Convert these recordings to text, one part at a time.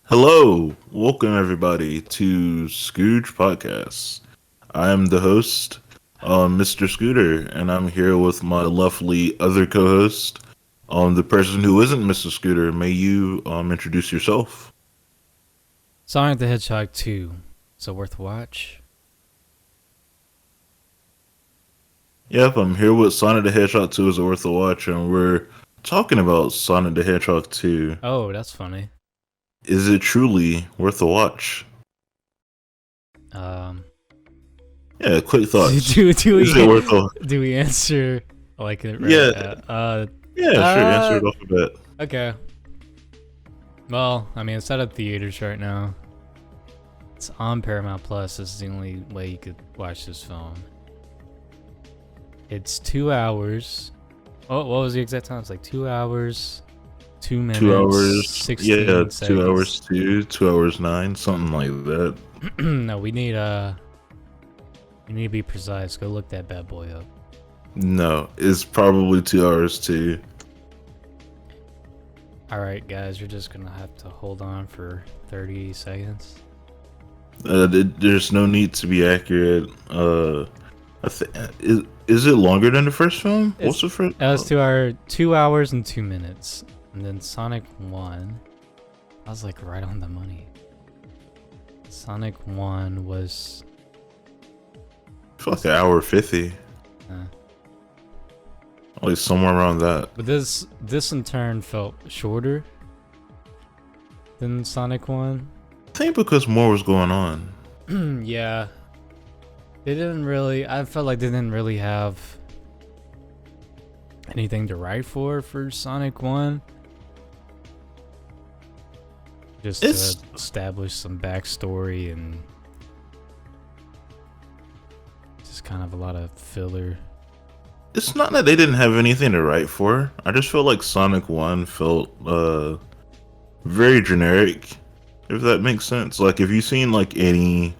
Hello, welcome everybody to Scooge Podcast. I am the host, Mr. Scooter, and I'm here with my lovely other co-host, the person who isn't Mr. Scooter. May you introduce yourself? Sonic the Hedgehog 2. So worth a watch? Yep, I'm here with Sonic the Hedgehog 2 is worth a watch, and we're talking about Sonic the Hedgehog 2. Oh, that's funny. Is it truly worth a watch? Um, Yeah, quick thoughts. do Is it worth a do we answer like it right? Yeah, sure, answer it off the bat. Okay. Well, I mean, it's out of theaters right now. It's on Paramount Plus. This is the only way you could watch this film. It's 2 hours. Oh, what was the exact time? It's like 2 hours, 2 minutes, 2 hours, 16 yeah, seconds. 2 hours 2 hours 9, something like that. No, we need to be precise. Go look that bad boy up. No, it's probably 2 hours 2. All right, guys, you're just gonna have to hold on for 30 seconds. There's no need to be accurate. Is it longer than the first film? What's the first? That was 2 hours and 2 minutes, and then Sonic 1. I was like right on the money. Sonic 1 was. I feel like an hour 50. Like somewhere around that. But this in turn felt shorter than Sonic 1. I think because more was going on. Yeah. They didn't really. I felt like they didn't really have anything to write for Sonic 1. Just to establish some backstory and just kind of a lot of filler. It's not that they didn't have anything to write for. I just feel like Sonic 1 felt very generic, if that makes sense. Like, if you've seen like any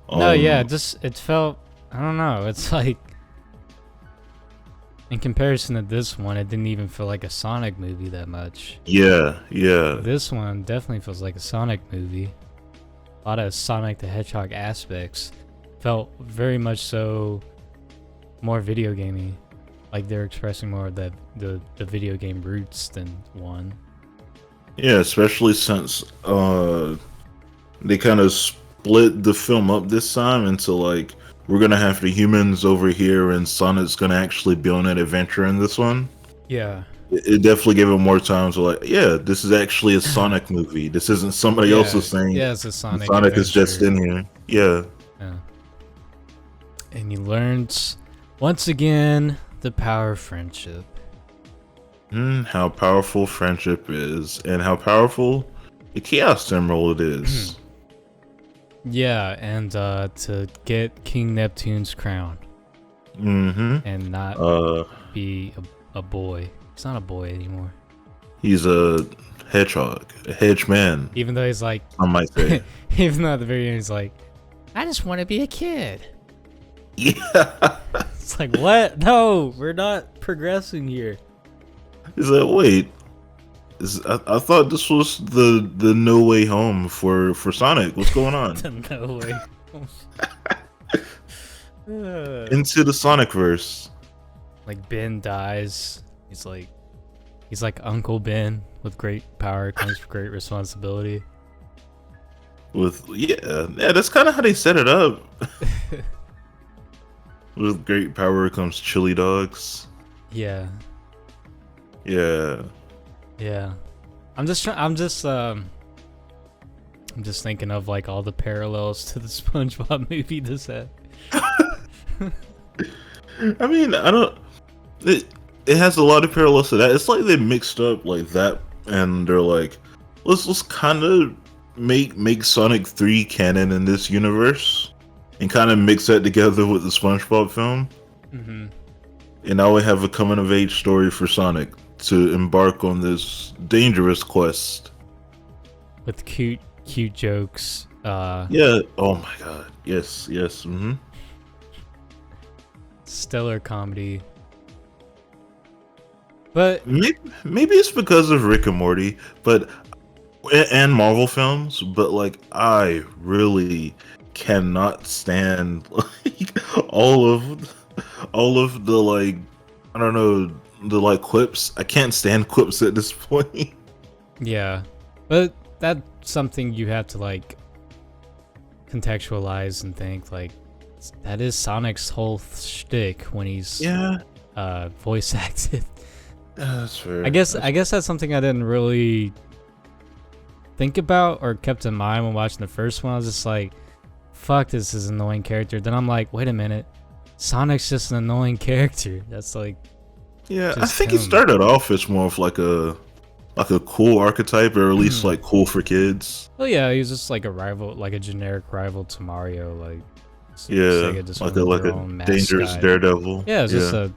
No, yeah, it felt, I don't know, it's like in comparison to this one, it didn't even feel like a Sonic movie that much. Yeah. This one definitely feels like a Sonic movie. A lot of Sonic the Hedgehog aspects felt very much so more video gamey. Like they're expressing more of the video game roots than one. Yeah, especially since they kind of split the film up this time into like, we're gonna have the humans over here and Sonic's gonna actually be on an adventure in this one. Yeah. It definitely gave him more time to like, yeah, this is actually a Sonic movie. This isn't somebody else's thing. Yeah, it's a Sonic Sonic adventure. is just in here. Yeah. And you learned once again the power of friendship. How powerful friendship is, and how powerful the Chaos Emerald is. Yeah, and to get King Neptune's crown. And not be a boy. He's not a boy anymore. He's a hedgehog, a hedge man. Even though he's like, I might say. even though at the very end he's like, I just want to be a kid. Yeah. It's like, what? No, we're not progressing here. He's like, wait. I thought this was the No Way Home for Sonic. What's going on? No way. Into the Sonicverse. Like Ben dies. He's like Uncle Ben. With great power comes great responsibility. Yeah, that's kind of how they set it up. With great power comes chili dogs. Yeah. Yeah. I'm just thinking of like all the parallels to the SpongeBob movie this had. I mean, it has a lot of parallels to that. It's like they mixed up like that, and they're like, let's kind of make Sonic 3 canon in this universe, and kind of mix that together with the SpongeBob film. And now we have a coming of age story for Sonic to embark on this dangerous quest with cute jokes. Yeah. Oh my god. Yes. Stellar comedy. But maybe it's because of Rick and Morty, but and Marvel films, but like I really cannot stand like all of the like I don't know the like quips. I can't stand quips at this point. Yeah, but that's something you have to like contextualize and think like that is Sonic's whole shtick when he's Yeah, voice acted. that's fair. I guess that's something I didn't really think about or kept in mind when watching the first one. I was just like, fuck, this is an annoying character. Then I'm like, wait a minute, Sonic's just an annoying character. That's like, Yeah, I just think he him. started off as more of like a cool archetype, or at least like cool for kids. well, yeah, he's just like a rival, like a generic rival to Mario. Like, Yeah, Sega just like wanted a their own dangerous mascot. daredevil. Yeah, it's just a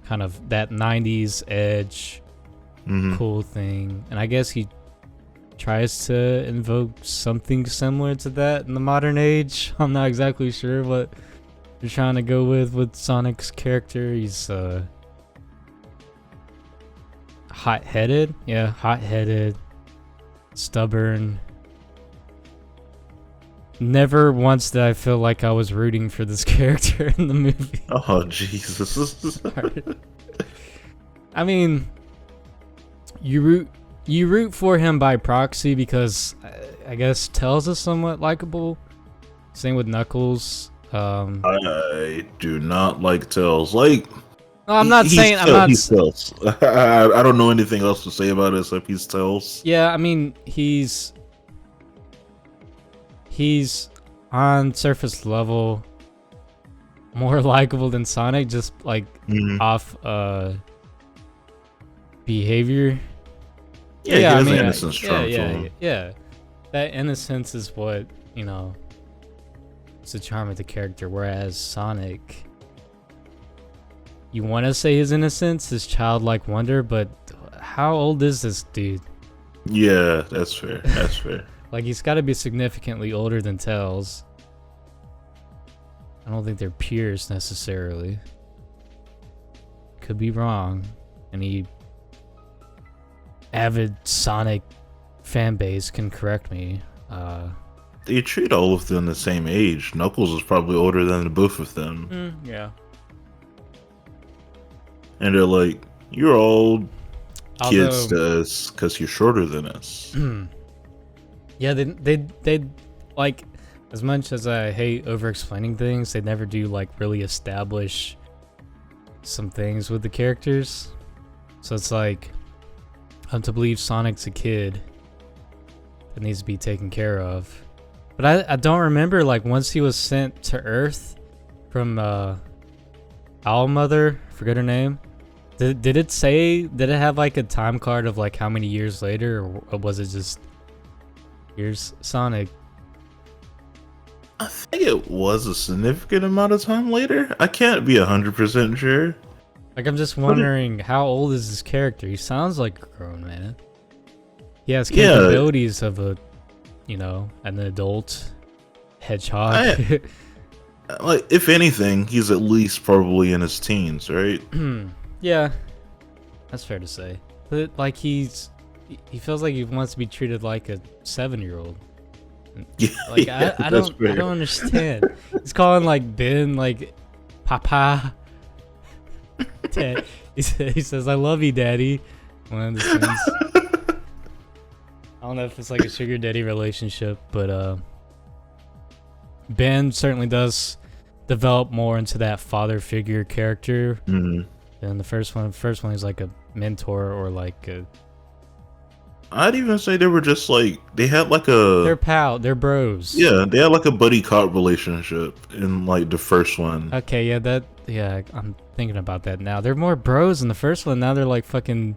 kind of that '90s edge, cool thing, and I guess he tries to invoke something similar to that in the modern age. I'm not exactly sure what they're trying to go with Sonic's character. He's hot-headed, stubborn. Never once did I feel like I was rooting for this character in the movie. Oh Jesus! I mean, you root for him by proxy because I guess Tails is somewhat likable. Same with Knuckles. I do not like Tails. Like, No, I'm not saying He's Tails. I don't know anything else to say about it except he's Tails. Yeah, I mean he's on surface level more likable than Sonic, just like off behavior. Yeah, he has an innocence charm to him. Yeah. That innocence is what, it's the charm of the character. Whereas Sonic, you want to say his innocence, his childlike wonder, but how old is this dude? Yeah, that's fair. That's fair. Like, he's got to be significantly older than Tails. I don't think they're peers necessarily. Could be wrong. Any avid Sonic fan base can correct me. They treat all of them the same age. Knuckles is probably older than the both of them. Yeah. And they're like, you're all kids Although, to us because you're shorter than us. yeah, they like, as much as I hate over-explaining things, they never do like really establish some things with the characters. So it's like, I'm to believe Sonic's a kid that needs to be taken care of. But I don't remember, like, once he was sent to Earth from Owl Mother, forget her name. Did it have like a time card of like how many years later, or was it just here's Sonic? I think it was a significant amount of time later. I can't be 100% sure. Like, I'm just wondering, how old is this character? He sounds like a grown man. He has capabilities of a, an adult hedgehog. Like, if anything, he's at least probably in his teens, right? Yeah, that's fair to say. But like, he feels like he wants to be treated like a 7-year-old. Yeah, Like, I don't understand. He's calling like Ben like Papa. Dad. He says, "I love you, Daddy." One of the scenes. I don't know if it's like a sugar daddy relationship, but Ben certainly does develop more into that father figure character. And the first one, he's like a mentor or like a. I'd even say they were just like they had like a. They're bros. Yeah, they had like a buddy cop relationship in like the first one. Okay, yeah, I'm thinking about that now. They're more bros in the first one. Now they're like fucking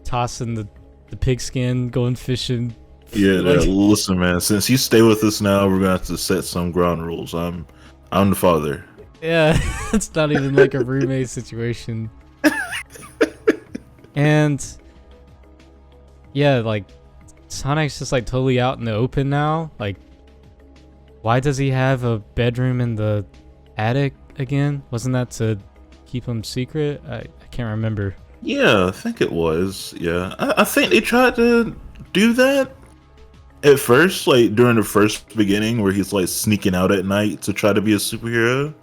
tossing the pigskin, going fishing. Yeah, Like, listen, man. Since you stay with us now, we're gonna have to set some ground rules. I'm the father. yeah, it's not even like a roommate situation. And yeah, like Sonic's just like totally out in the open now. Like, why does he have a bedroom in the attic again? Wasn't that to keep him secret? I can't remember. Yeah, I think it was. Yeah, I think they tried to do that at first, like during the first beginning, where he's like sneaking out at night to try to be a superhero.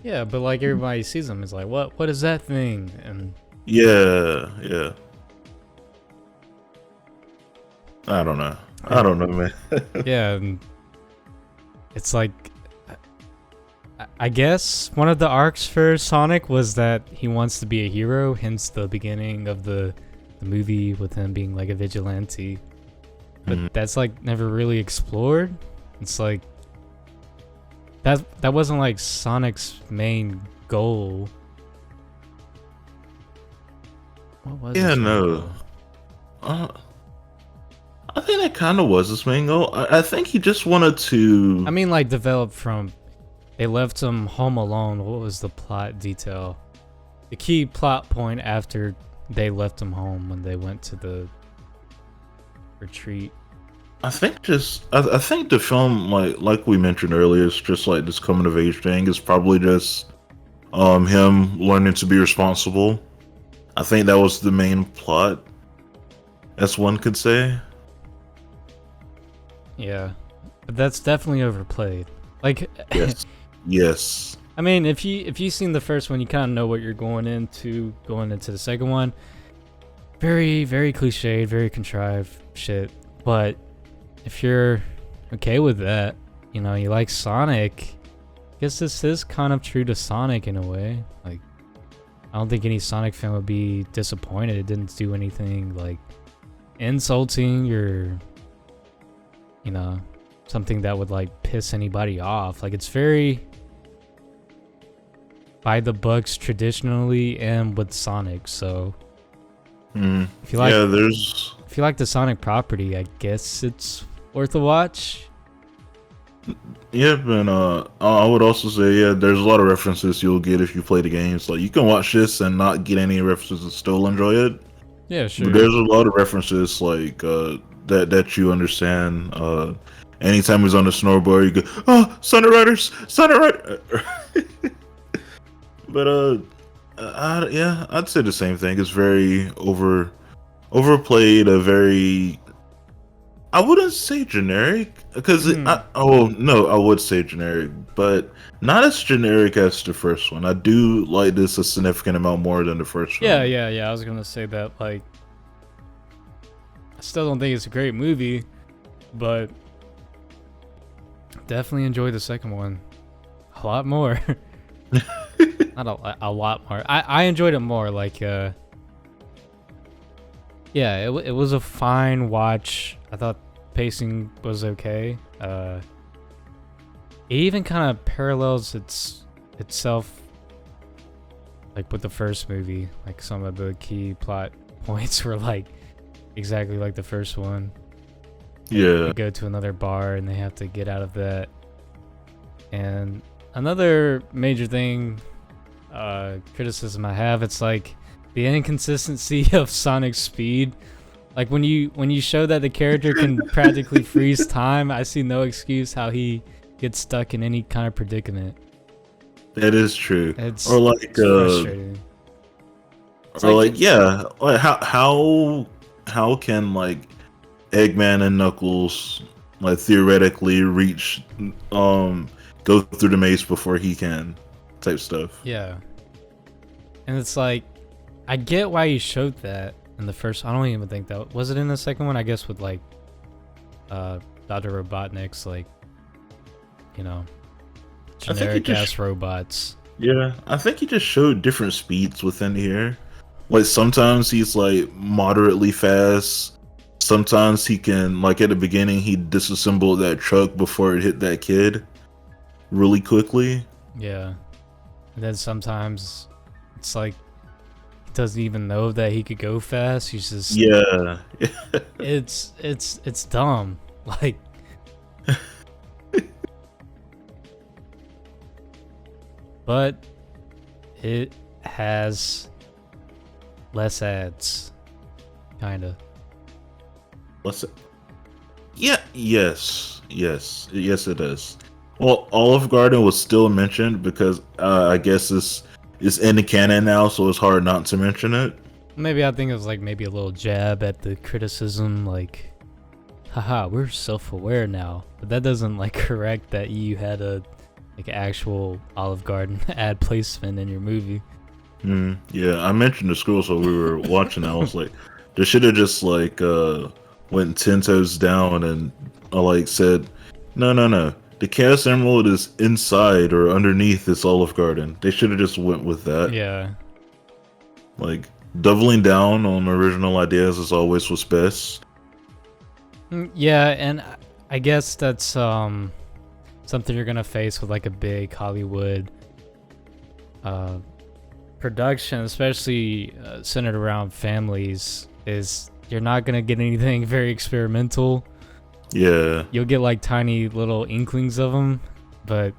Yeah, but like everybody sees him is like, what is that thing? And Yeah, yeah. I don't know. I don't know, man. yeah, and it's like I guess one of the arcs for Sonic was that he wants to be a hero, hence the beginning of the movie with him being like a vigilante. But that's like never really explored. It's like that wasn't like Sonic's main goal. What was Yeah, his main no. goal? I think that kind of was his main goal. I think he just wanted to. I mean, like developed from they left him home alone. What was the plot detail? The key plot point after they left him home when they went to the retreat. I think I think the film, like we mentioned earlier, is just like this coming of age thing. Is probably just him learning to be responsible. I think that was the main plot, as one could say. Yeah, but that's definitely overplayed. Like, Yes, yes, I mean, if you've seen the first one, you kind of know what you're going into the second one. Very very cliched, very contrived shit. But if you're okay with that, you know, you like Sonic, I guess this is kind of true to Sonic in a way. Like, I don't think any Sonic fan would be disappointed. It didn't do anything like insulting or, you know, something that would like piss anybody off. Like, it's very by the books traditionally and with Sonic. So if you like, yeah, there's. if you like the Sonic property, I guess it's worth a watch. Yep, and I would also say, yeah, there's a lot of references you'll get if you play the games. Like, you can watch this and not get any references and still enjoy it. Yeah, sure. But there's a lot of references like that you understand. Anytime he's on the snowboard, you go, "Oh, Sonic Riders, Sonic Rider." But yeah, I'd say the same thing. It's very overplayed. A very, I wouldn't say generic because I would say generic, but not as generic as the first one. I do like this a significant amount more than the first one. Yeah. I was gonna say that. Like, I still don't think it's a great movie, but definitely enjoy the second one a lot more. Not a lot more. I enjoyed it more. Like, yeah, it was a fine watch. I thought pacing was okay. It even kind of parallels itself, like with the first movie. Like, some of the key plot points were like exactly like the first one. Yeah. They go to another bar and they have to get out of that. And another major thing, criticism I have, it's like the inconsistency of Sonic's speed. Like, when you show that the character can practically freeze time, I see no excuse how he gets stuck in any kind of predicament. That is true. It's frustrating. Yeah, like how can like Eggman and Knuckles like theoretically reach go through the maze before he can, type stuff. Yeah. And it's like, I get why you showed that in the first. I don't even think that was it in the second one. I guess with like Dr. Robotnik's, like, you know, generic ass robots. Yeah, I think he just showed different speeds within here. Like, sometimes he's like moderately fast. Sometimes he can, like, at the beginning he disassembled that truck before it hit that kid really quickly. Yeah. And then sometimes it's like he doesn't even know that he could go fast. He's just, yeah. it's dumb. Like, but it has less ads, kinda. What's it? Yeah. Yes. It does. Well, Olive Garden was still mentioned because I guess it's in the canon now, so it's hard not to mention it. Maybe I think it was like maybe a little jab at the criticism, like, haha, we're self-aware now. But that doesn't like correct that you had a like actual Olive Garden ad placement in your movie. Yeah, I mentioned the school, so we were watching. I was like, they should have just like went 10 toes down and like said, no, no, no. The Chaos Emerald is inside or underneath this Olive Garden. They should have just went with that. Yeah. Like doubling down on original ideas is always what's best. Yeah, and I guess that's something you're gonna face with like a big Hollywood production, especially centered around families, is you're not gonna get anything very experimental. Yeah. You'll get like tiny little inklings of them, but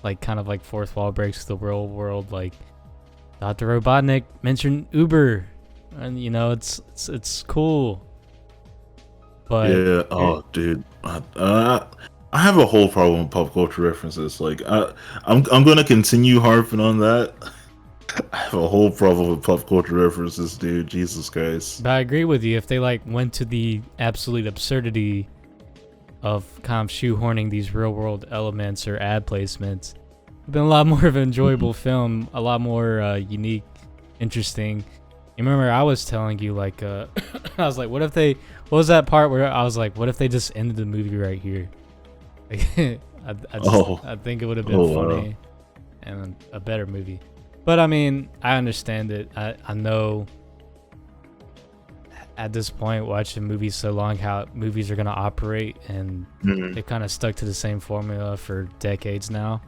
like kind of like fourth wall breaks the real world. Like Dr. Robotnik mentioned Uber, and you know it's cool. But Yeah. Oh, dude. I have a whole problem with pop culture references. Like, I'm gonna continue harping on that. I have a whole problem with pop culture references, dude. Jesus Christ. But I agree with you. If they like went to the absolute absurdity of kind of shoehorning these real world elements or ad placements, it'd been a lot more of an enjoyable film, a lot more unique, interesting. You remember I was telling you like I was like, what was that part where I was like, what if they just ended the movie right here? Like, I think it would have been funny and a better movie. But I mean, I understand it. I know at this point, watching movies so long, how movies are going to operate, and they've kind of stuck to the same formula for decades now.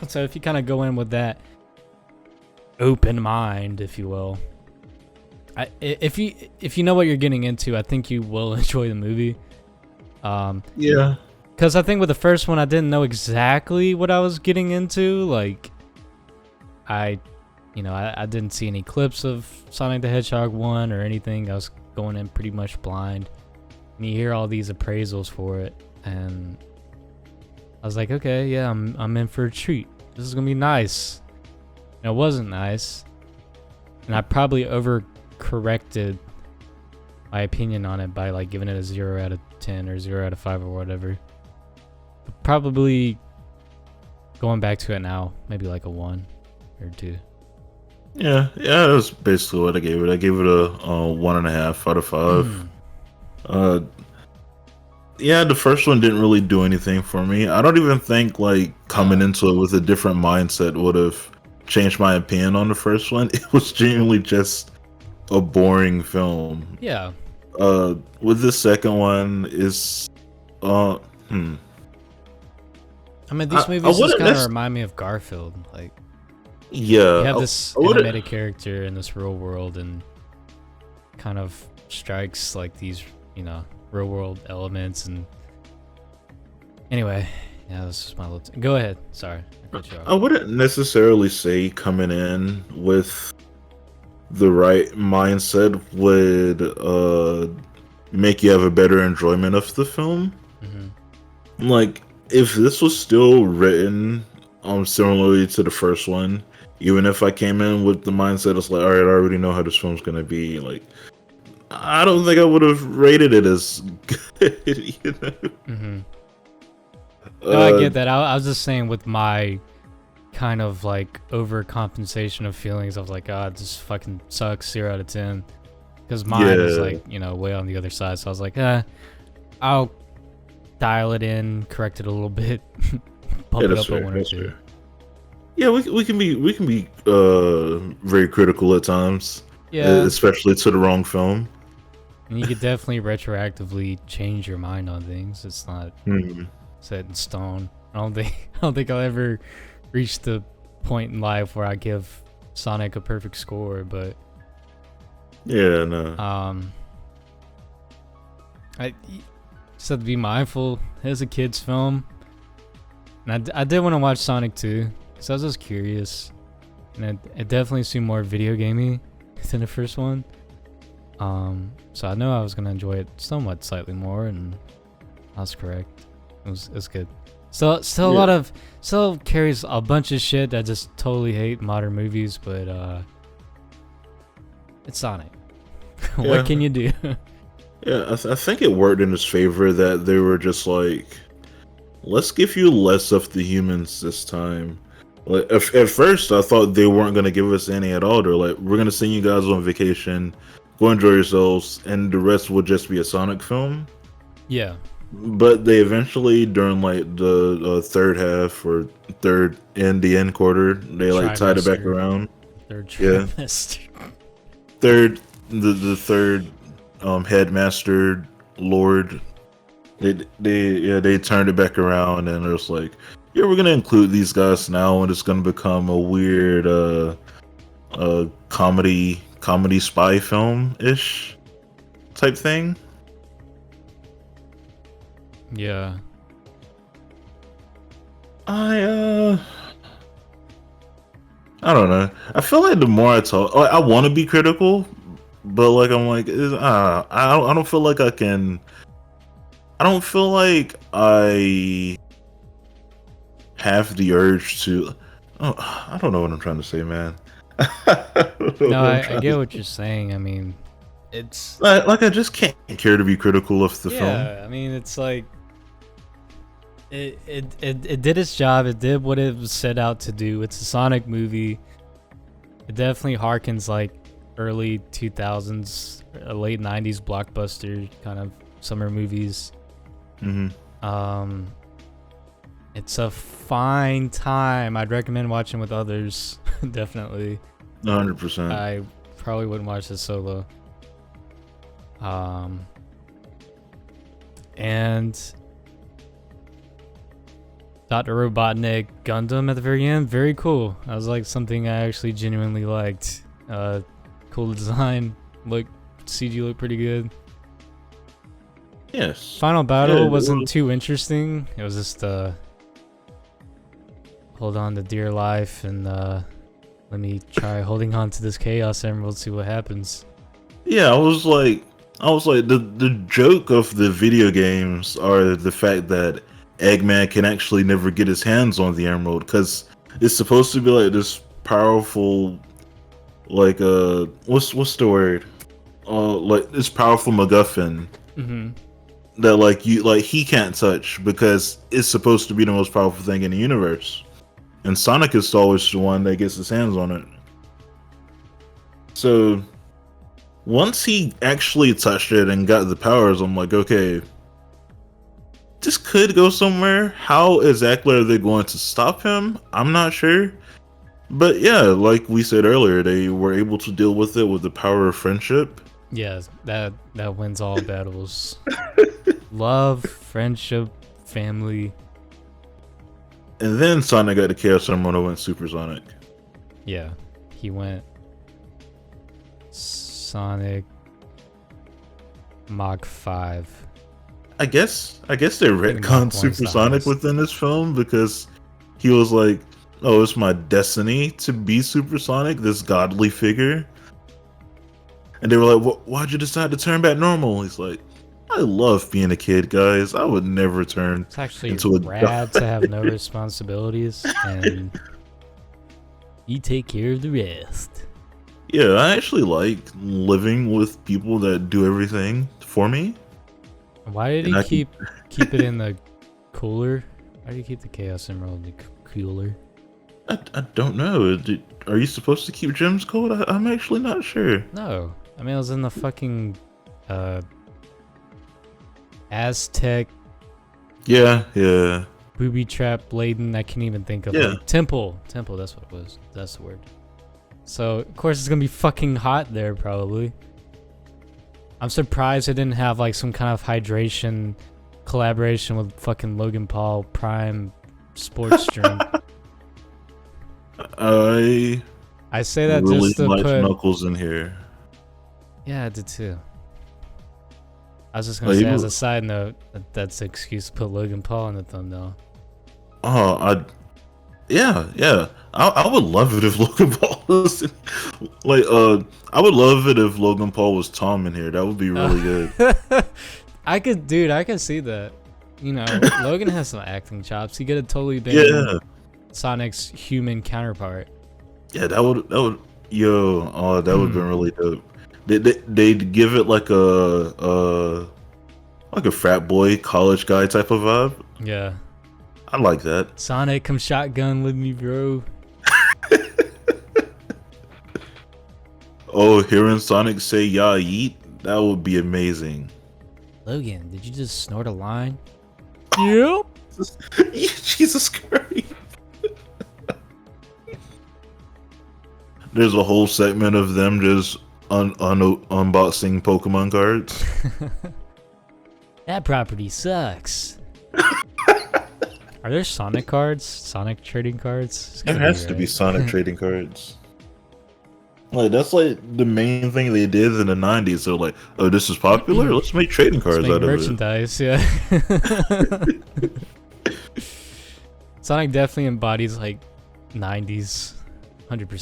So if you kind of go in with that open mind, if you will, if you know what you're getting into, I think you will enjoy the movie. Yeah. Because I think with the first one, I didn't know exactly what I was getting into. Like, I didn't see any clips of Sonic the Hedgehog 1 or anything. I was going in pretty much blind. And you hear all these appraisals for it, and I was like, okay, yeah, I'm in for a treat. This is gonna be nice. And it wasn't nice, and I probably overcorrected my opinion on it by like giving it a 0 out of 10 or 0 out of 5 or whatever. But probably going back to it now, maybe like a 1 or 2. Yeah, that's basically what I gave it. I gave it a 1.5 out of 5. Yeah, the first one didn't really do anything for me. I don't even think like coming into it with a different mindset would have changed my opinion on the first one. It was genuinely just a boring film. Yeah. With the second one is I mean, these movies just kind of remind me of Garfield. Like, yeah, you have this animated character in this real world, and kind of strikes like these, real world elements. And anyway, yeah, this is my little. Go ahead. Sorry, I cut you off. I wouldn't necessarily say coming in with the right mindset would make you have a better enjoyment of the film. Like, if this was still written similarly to the first one, even if I came in with the mindset it's like, all right, I already know how this film's gonna be, like, I don't think I would have rated it as good. No, I get that. I was just saying with my kind of like overcompensation of feelings, I was like, oh, this fucking sucks, 0 out of 10. Because mine is like, way on the other side. So I was like, I'll dial it in, correct it a little bit, bump it up a 1 or 2. Yeah, we can be very critical at times. Yeah, especially to the wrong film. And you could definitely retroactively change your mind on things. It's not set in stone. I don't think I'll ever reach the point in life where I give Sonic a perfect score, but yeah, no. I said to be mindful. It's a kid's film, and I did want to watch Sonic 2 because I was just curious, and it definitely seemed more video gamey than the first one. So I know I was gonna enjoy it somewhat slightly more, and I was correct. It was good. Still a lot of still carries a bunch of shit that just totally hate modern movies, but it's Sonic. What can you do? Yeah, I think it worked in his favor that they were just like, let's give you less of the humans this time. Like at first, I thought they weren't gonna give us any at all. They're like, we're gonna send you guys on vacation, go enjoy yourselves, and the rest will just be a Sonic film. Yeah. But they eventually, during like the third half or third and the end quarter, they like tied it back Trimester. around. Third Yeah. trimester. Third, the third headmaster lord, they turned it back around and it was like, yeah, we're gonna include these guys now, and it's gonna become a weird comedy spy film ish type thing. Yeah. I don't know. I feel like the more I talk, I want to be critical, but like I'm like, I don't feel like I can. I don't feel like I have the urge to. Oh, I don't know what I'm trying to say, man. No, I get what you're saying. I mean, it's like I just can't care to be critical of the film. yeah. I mean, it's like it did its job. It did what it was set out to do. It's a Sonic movie. It definitely harkens like early 2000s, late 90s blockbuster kind of summer movies. It's a fine time. I'd recommend watching with others. Definitely. 100%. I probably wouldn't watch this solo. And Dr. Robotnik Gundam at the very end, very cool. That was like something I actually genuinely liked. Cool design, CG looked pretty good. Yes. Final battle wasn't too interesting. It was just hold on to dear life and let me try holding on to this Chaos Emerald, see what happens. Yeah, I was like the joke of the video games are the fact that Eggman can actually never get his hands on the emerald because it's supposed to be like this powerful, like what's the word? Like this powerful MacGuffin that he can't touch because it's supposed to be the most powerful thing in the universe, and Sonic is always the one that gets his hands on it. So once he actually touched it and got the powers, I'm like, okay, this could go somewhere. How exactly are they going to stop him? I'm not sure. But yeah, like we said earlier, they were able to deal with it with the power of friendship. Yeah, that wins all battles. Love, friendship, family. And then Sonic got the Chaos Emerald and went Supersonic. Yeah, he went Sonic Mach 5. I guess they retconned Supersonic within this film because he was like, oh, it's my destiny to be Supersonic, this godly figure. And they were like, why'd you decide to turn back normal? He's like, I love being a kid, guys. I would never turn It's actually into a rad to have no responsibilities and you take care of the rest. Yeah, I actually like living with people that do everything for me. Why did he keep it in the cooler? Why did he keep the Chaos Emerald in the cooler? I don't know. Are you supposed to keep gems cold? I'm actually not sure. No. I mean, it was in the fucking Aztec. Yeah. Booby trap laden. I can't even think of it. Temple. That's what it was. That's the word. So of course it's gonna be fucking hot there probably. I'm surprised it didn't have like some kind of hydration collaboration with fucking Logan Paul Prime sports drink. I say that really just to like put Knuckles in here. Yeah, I did too. I was just gonna say as a side note that's an excuse to put Logan Paul in the thumbnail. Oh, yeah. I would love it if Logan Paul was I would love it if Logan Paul was Tom in here. That would be really good. I could see that. Logan has some acting chops. He could have totally been Yeah, Sonic's human counterpart. yeah, that would that would have been really dope. They'd give it like a frat boy, college guy type of vibe. Yeah. I like that. Sonic, come shotgun with me, bro. Oh, hearing Sonic say "Ya yeet," that would be amazing. Logan, did you just snort a line? Yep. Jesus Christ. There's a whole segment of them just unboxing Pokemon cards. That property sucks. Are there Sonic cards? Sonic trading cards? It has to be Sonic trading cards. Like that's like the main thing they did in the '90s. They're like, "Oh, this is popular. Let's make trading cards out of it." Merchandise, yeah. Sonic definitely embodies like '90s, 100%.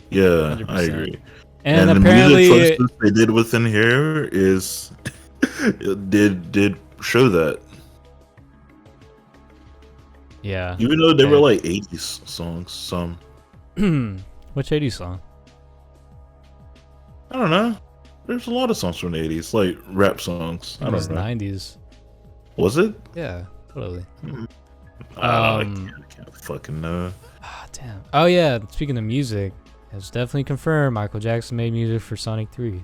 Yeah, 100%. I agree. And the apparently, music choices they did within here is did show that. yeah. Even though they were like '80s songs, some. Which '80s song? I don't know. There's a lot of songs from the '80s, like rap songs. I It was don't know. '90s. Was it? Yeah, totally. I can't fucking know. Ah, damn. Oh yeah. Speaking of music, it's definitely confirmed. Michael Jackson made music for Sonic 3.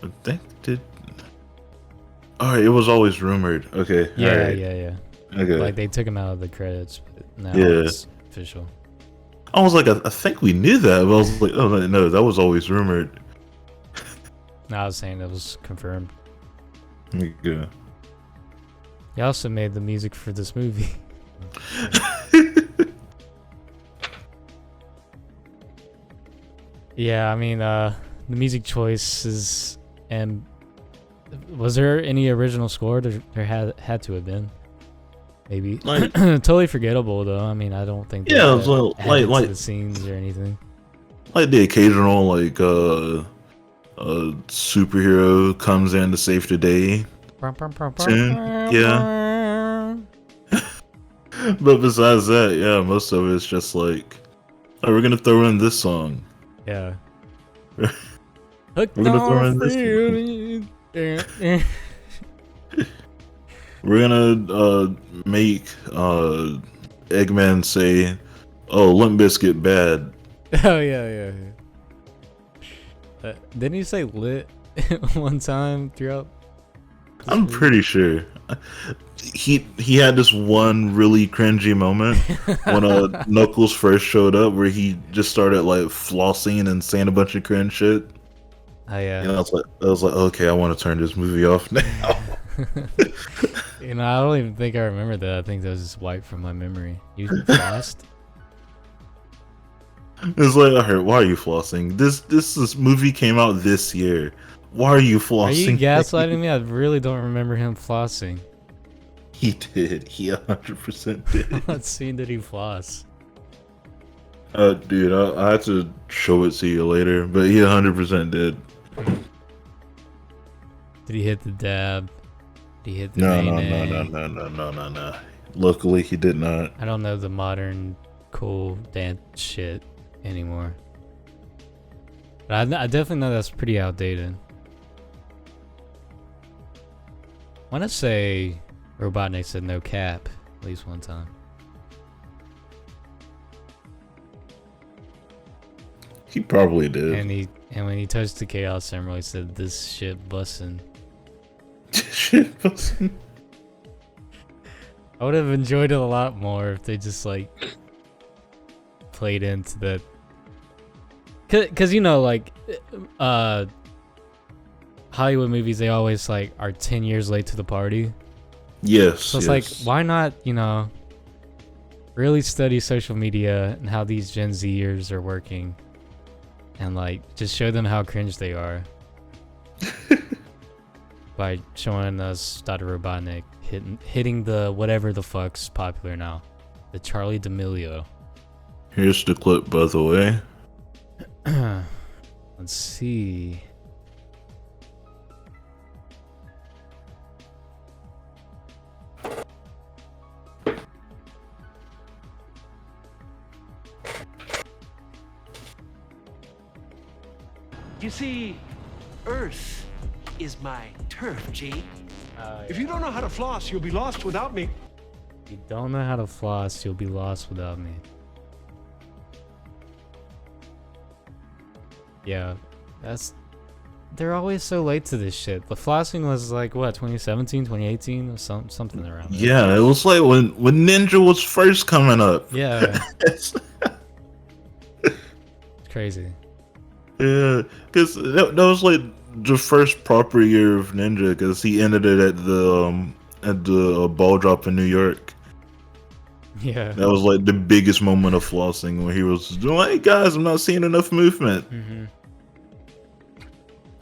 I think did. Alright, it was always rumored. Okay. Yeah, alright. yeah. Okay. Like they took him out of the credits, but now Yeah. it's official. I was like, I think we knew that, but I was like, oh no, that was always rumored. No, I was saying that was confirmed. Yeah. He also made the music for this movie. Yeah, I mean, the music choices, and was there any original score? There had to have been. Maybe. Like, Totally forgettable though. I mean, I don't think. yeah, that it was added like to the scenes or anything. like the occasional superhero comes in to save the day. Yeah. But besides that, yeah, most of it's just like, oh, we're gonna throw in this song. Yeah. We're gonna throw in this this. We're gonna make Eggman say, "Oh, Limp Bizkit bad." Oh yeah. Didn't he say lit one time throughout? I'm pretty sure. He had this one really cringy moment when Knuckles first showed up, where he just started like flossing and saying a bunch of cringe shit. Oh yeah. And I was like, okay, I want to turn this movie off now. I don't even think I remember that. I think that was just wiped from my memory. You flossed? It's like, I heard, why are you flossing? This movie came out this year. Why are you flossing? Are you gaslighting me? I really don't remember him flossing. He did. He 100% did. What scene did he floss? Dude, I have to show it to you later, but he 100% did. Did he hit the dab? Did he hit the No. Luckily, he did not. I don't know the modern cool dance shit anymore. But I definitely know that's pretty outdated. I want to say Robotnik said no cap at least one time. He probably did. And when he touched the Chaos Emerald, he said, "This shit bussin'." Shit, bussin'. I would have enjoyed it a lot more if they just like played into that. Cause like Hollywood movies, they always like are 10 years late to the party. Yes. So it's like, why not, really study social media and how these Gen Zers are working, and like just show them how cringe they are by showing us Dr. Robotnik hitting the whatever the fuck's popular now, the Charlie D'Amelio. Here's the clip, by the way. Let's see. You see, Earth is my turf, G. If you don't know how to floss, you'll be lost without me. If you don't know how to floss, you'll be lost without me. Yeah, they're always so late to this shit. The flossing was like, what, 2017, 2018? Or something around there. Yeah, it was like when Ninja was first coming up. Yeah. It's crazy. Yeah, because that was like the first proper year of Ninja, because he ended it at the ball drop in New York. Yeah. That was like the biggest moment of flossing, where he was doing, "Hey guys, I'm not seeing enough movement." Mm-hmm.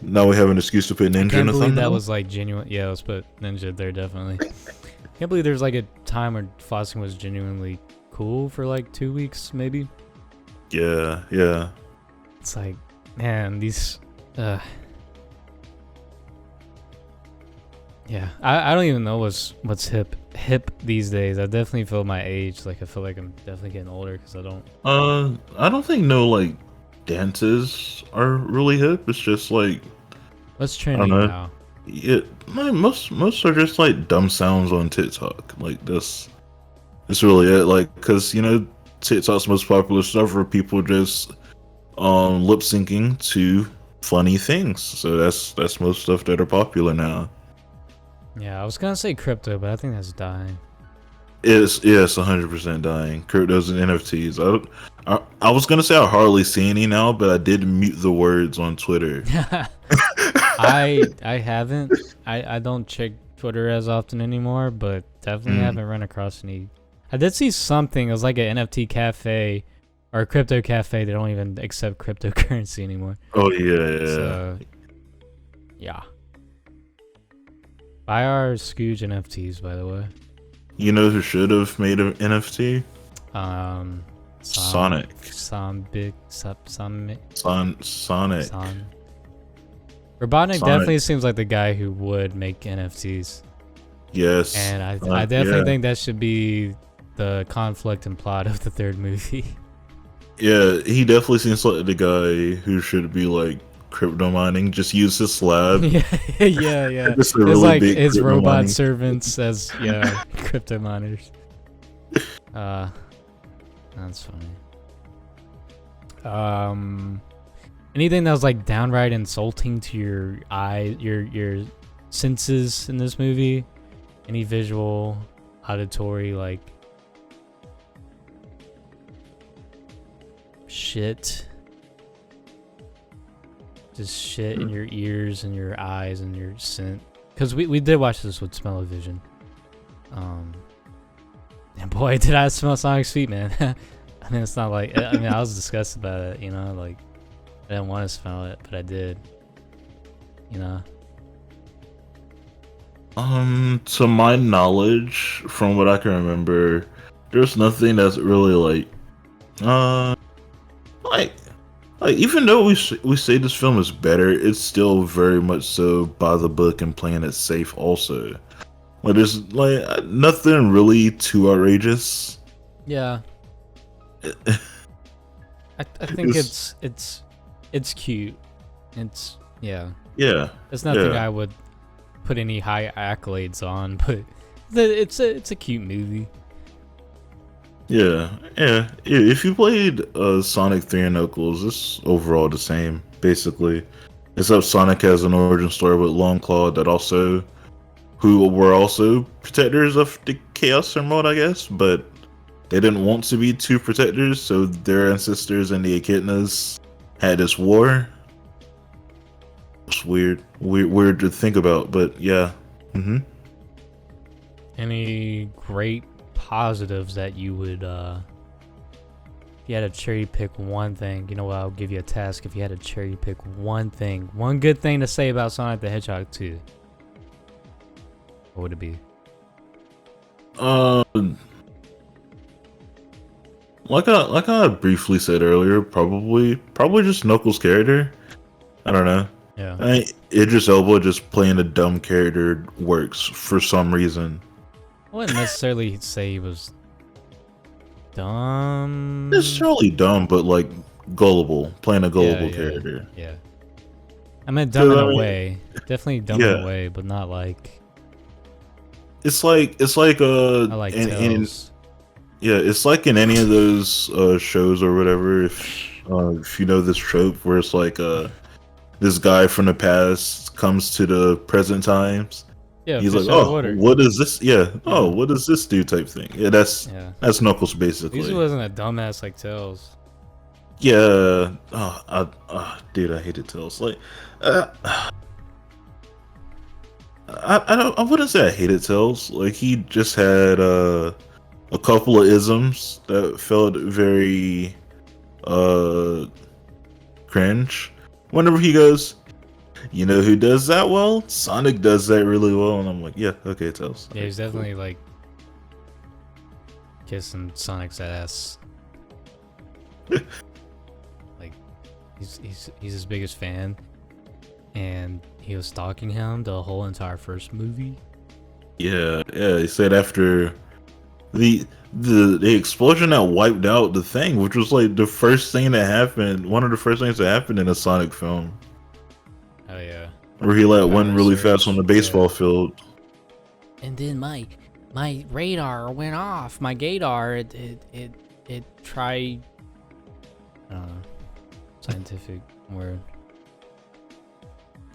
Now we have an excuse to put Ninja in Can't the believe thumbnail. that was like genuine. Yeah, let's put Ninja there definitely. Can't believe there's like a time where flossing was genuinely cool for like 2 weeks, maybe. Yeah, yeah. It's like, man, these. Yeah, I don't even know what's hip these days. I definitely feel my age. Like I feel like I'm definitely getting older because I don't. I don't think no like dances are really hip. It's just like, What's I trending don't know. now? Yeah, like, most are just like dumb sounds on TikTok. Like this, it's really it. Like, cause TikTok's most popular stuff are people just lip syncing to funny things. So that's most stuff that are popular now. Yeah, I was gonna say crypto, but I think that's dying. It's 100% dying. Cryptos and NFTs. I was gonna say I hardly see any now, but I did mute the words on Twitter. I haven't. I don't check Twitter as often anymore, but definitely haven't run across any. I did see something. It was like an NFT cafe or a crypto cafe. They don't even accept cryptocurrency anymore. Oh yeah. So, yeah. Buy our Scooge NFTs, by the way. You know who should have made an NFT? Sonic. Sonic. Robotnik definitely seems like the guy who would make NFTs. Yes. And I definitely think that should be the conflict and plot of the third movie. Yeah, he definitely seems like the guy who should be like crypto mining. Just use his slab. yeah. Just a It's really like big his crypto robot mining. servants as crypto miners. That's funny. Anything that was like downright insulting to your eye, your senses in this movie? Any visual, auditory, like shit? Just shit in your ears and your eyes and your scent. Because we did watch this with Smell-O-Vision. And boy, did I smell Sonic's feet, man. I mean, it's not like... I mean, I was disgusted about it, like... I didn't want to smell it, but I did. To my knowledge, from what I can remember, there's nothing that's really like even though we say this film is better, it's still very much so by the book and playing it safe also. Like there's like nothing really too outrageous. Yeah. I think it's cute. It's Yeah. It's nothing I would put any high accolades on, but it's a cute movie. Yeah. If you played Sonic 3 and Knuckles, it's overall the same, basically. Except Sonic has an origin story with Longclaw who were also protectors of the Chaos Emerald, I guess, but they didn't want to be two protectors, so their ancestors and the Echidnas had this war. It's weird to think about, but yeah. Any great positives that you would if you had to cherry pick one thing? You know what, I'll give you a task. If you had to cherry pick one good thing to say about Sonic the Hedgehog 2, what would it be? Like I briefly said earlier, probably just Knuckles' character. I don't know. Yeah. Idris Elba just playing a dumb character works for some reason. I wouldn't necessarily say he was dumb. Necessarily dumb, but like gullible, playing a gullible Yeah. character. Yeah. I meant dumb in I a mean, way. Definitely dumb in yeah. a way, but not like It's like I like in Tails. yeah, it's like in any of those shows or whatever. If you know this trope where it's like this guy from the past comes to the present times. Yeah, He's like, fish out of oh, water. what is this? Yeah. Oh, Yeah. what does this do? Type thing. Yeah, Yeah. that's Knuckles At least basically. it wasn't a dumbass like Tails. Yeah. Dude, I hated Tails. Like, uh, I wouldn't say I hated Tails. Like, he just had a couple of isms that felt very cringe. Whenever he goes, you know who does that well? Sonic does that really well, and I'm like, yeah, okay, Tails. Yeah, he's Okay, definitely like kissing Sonic's ass. Like he's his biggest fan, and he was stalking him the whole entire first movie. Yeah, he said after the explosion that wiped out the thing, which was like the first thing that happened, one of the first things that happened in a Sonic film, Oh yeah. where he like went Power really surge, fast on the baseball yeah. field. And then my radar went off. My gaydar it tried. I don't know. Scientific word.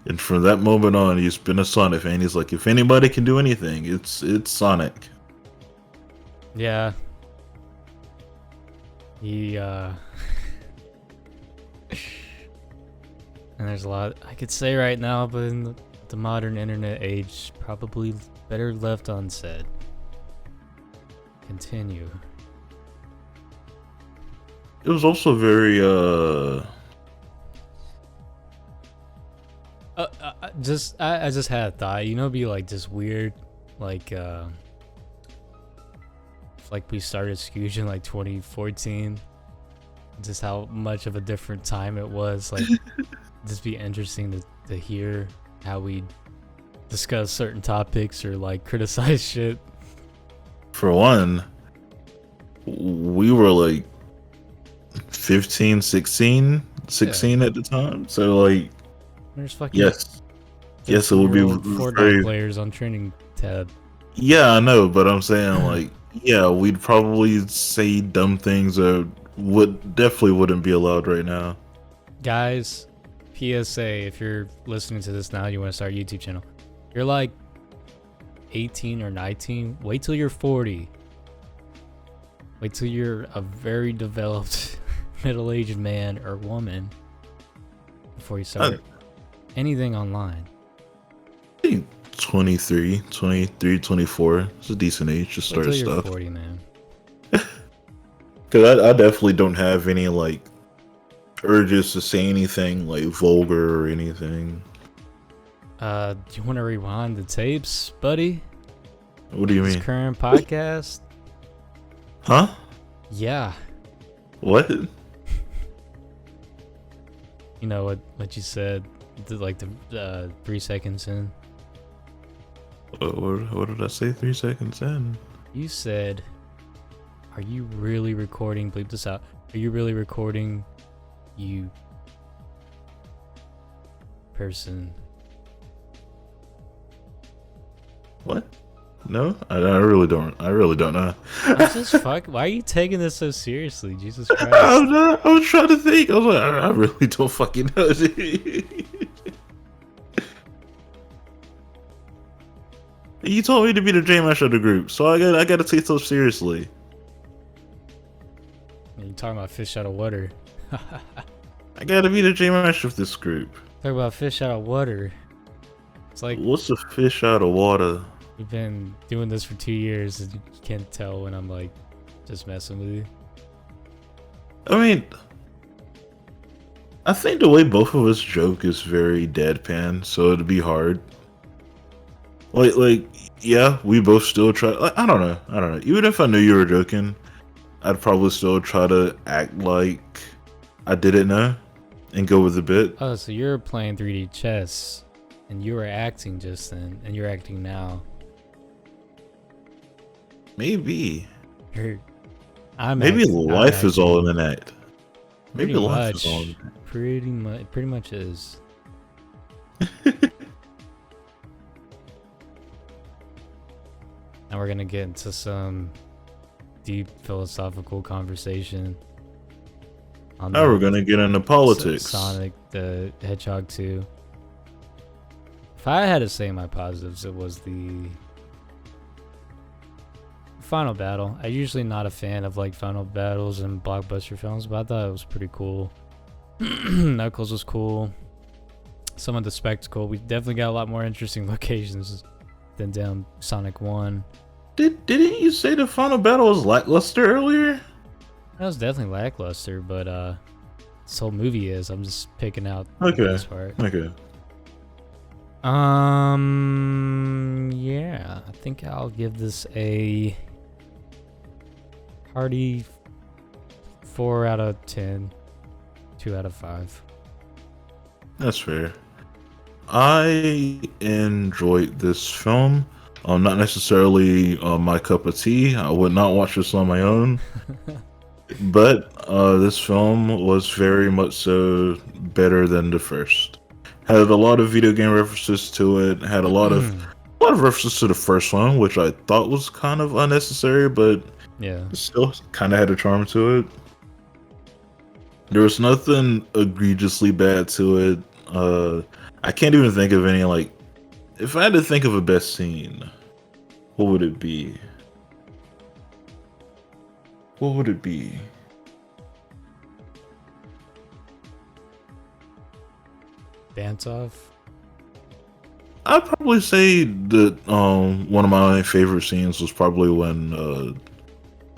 And from that moment on, he's been a Sonic fan. He's like, if anybody can do anything, it's Sonic. Yeah. He and there's a lot I could say right now, but in the modern internet age, probably better left unsaid. Continue. It was also very I just had a thought. You know, it'd be like just weird, like like we started Scooge in like 2014. Just how much of a different time it was. Like, just be interesting to hear how we discuss certain topics or like criticize shit. For one, we were like 15, 16 at the time. So like, There's fucking yes, it would be Fortnite very. players on training tab. Yeah, I know, but I'm saying like, yeah, we'd probably say dumb things that definitely wouldn't be allowed right now. Guys, PSA, if you're listening to this now, you want to start a YouTube channel. You're like 18 or 19. Wait till you're 40. Wait till you're a very developed middle-aged man or woman before you start anything online. I think 23, 24 is a decent age to start Wait till you're stuff. 40, man. Because I definitely don't have any like urges to say anything like vulgar or anything. Do you want to rewind the tapes, buddy? What do you This mean? current podcast? Huh? Yeah. What? You know what you said, like the 3 seconds in. What did I say 3 seconds in? You said, "Are you really recording?" Bleep this out. Are you really recording? You person. What? No, I really don't. I really don't know. I'm just fuck. Why are you taking this so seriously? Jesus Christ. I was trying to think. I was like, I really don't fucking know. You told me to be the J Mash of the group, so I gotta take stuff seriously. You talking about fish out of water? I gotta be the J Mash of this group. Talk about fish out of water. It's like What's a fish out of water? you've been doing this for 2 years and you can't tell when I'm like just messing with you. I mean, I think the way both of us joke is very deadpan, so it'd be hard. Like, yeah, we both still try. Like, I don't know. Even if I knew you were joking, I'd probably still try to act like I didn't know and go with the bit. Oh, so you're playing 3D chess and you were acting just then and you're acting now. Maybe I'm life is all in an act. Maybe Pretty life is much. all in an act. Pretty much is. Now we're gonna get into some deep philosophical conversation. Now we're gonna get into politics. Sonic the Hedgehog 2. If I had to say my positives, it was the final battle. I'm usually not a fan of like final battles in blockbuster films, but I thought it was pretty cool. Knuckles was cool. Some of the spectacle. We definitely got a lot more interesting locations than down Sonic 1. Didn't you say the final battle was lackluster earlier? That was definitely lackluster, but this whole movie is. I'm just picking out Okay. this part. Okay. Yeah, I think I'll give this a hearty 4 out of 10, 2 out of 5. That's fair. I enjoyed this film. Not necessarily my cup of tea. I would not watch this on my own. But this film was very much so better than the first. Had a lot of video game references to it. Had a lot of references to the first one, which I thought was kind of unnecessary, but Yeah. it still kind of had a charm to it. There was nothing egregiously bad to it. I can't even think of any, like, if I had to think of a best scene, what would it be? What would it be? Dance off. I'd probably say that one of my favorite scenes was probably when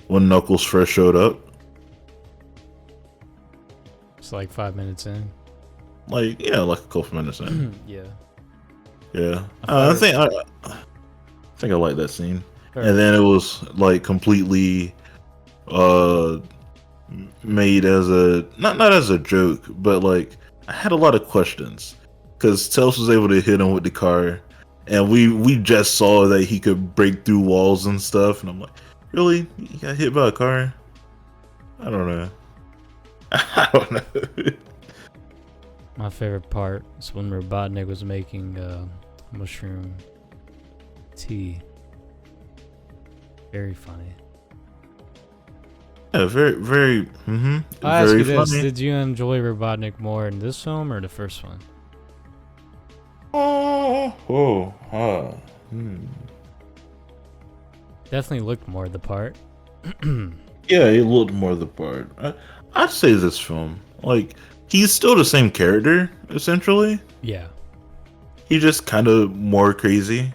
Knuckles first showed up. It's like 5 minutes in. Like, yeah, like a couple minutes in. Yeah. Yeah, I think I like that scene. Fair. And then it was like completely made as a not as a joke, but like I had a lot of questions because Tails was able to hit him with the car, and we just saw that he could break through walls and stuff, and I'm like, really? He got hit by a car? I don't know. I don't know. My favorite part is when Robotnik was making mushroom tea. Very funny. Yeah, very I'll ask you very this: funny. did you enjoy Robotnik more in this film or the first one? Definitely looked more the part. Yeah, he looked more the part. I'd say this film, like, he's still the same character, essentially. Yeah. He's just kind of more crazy.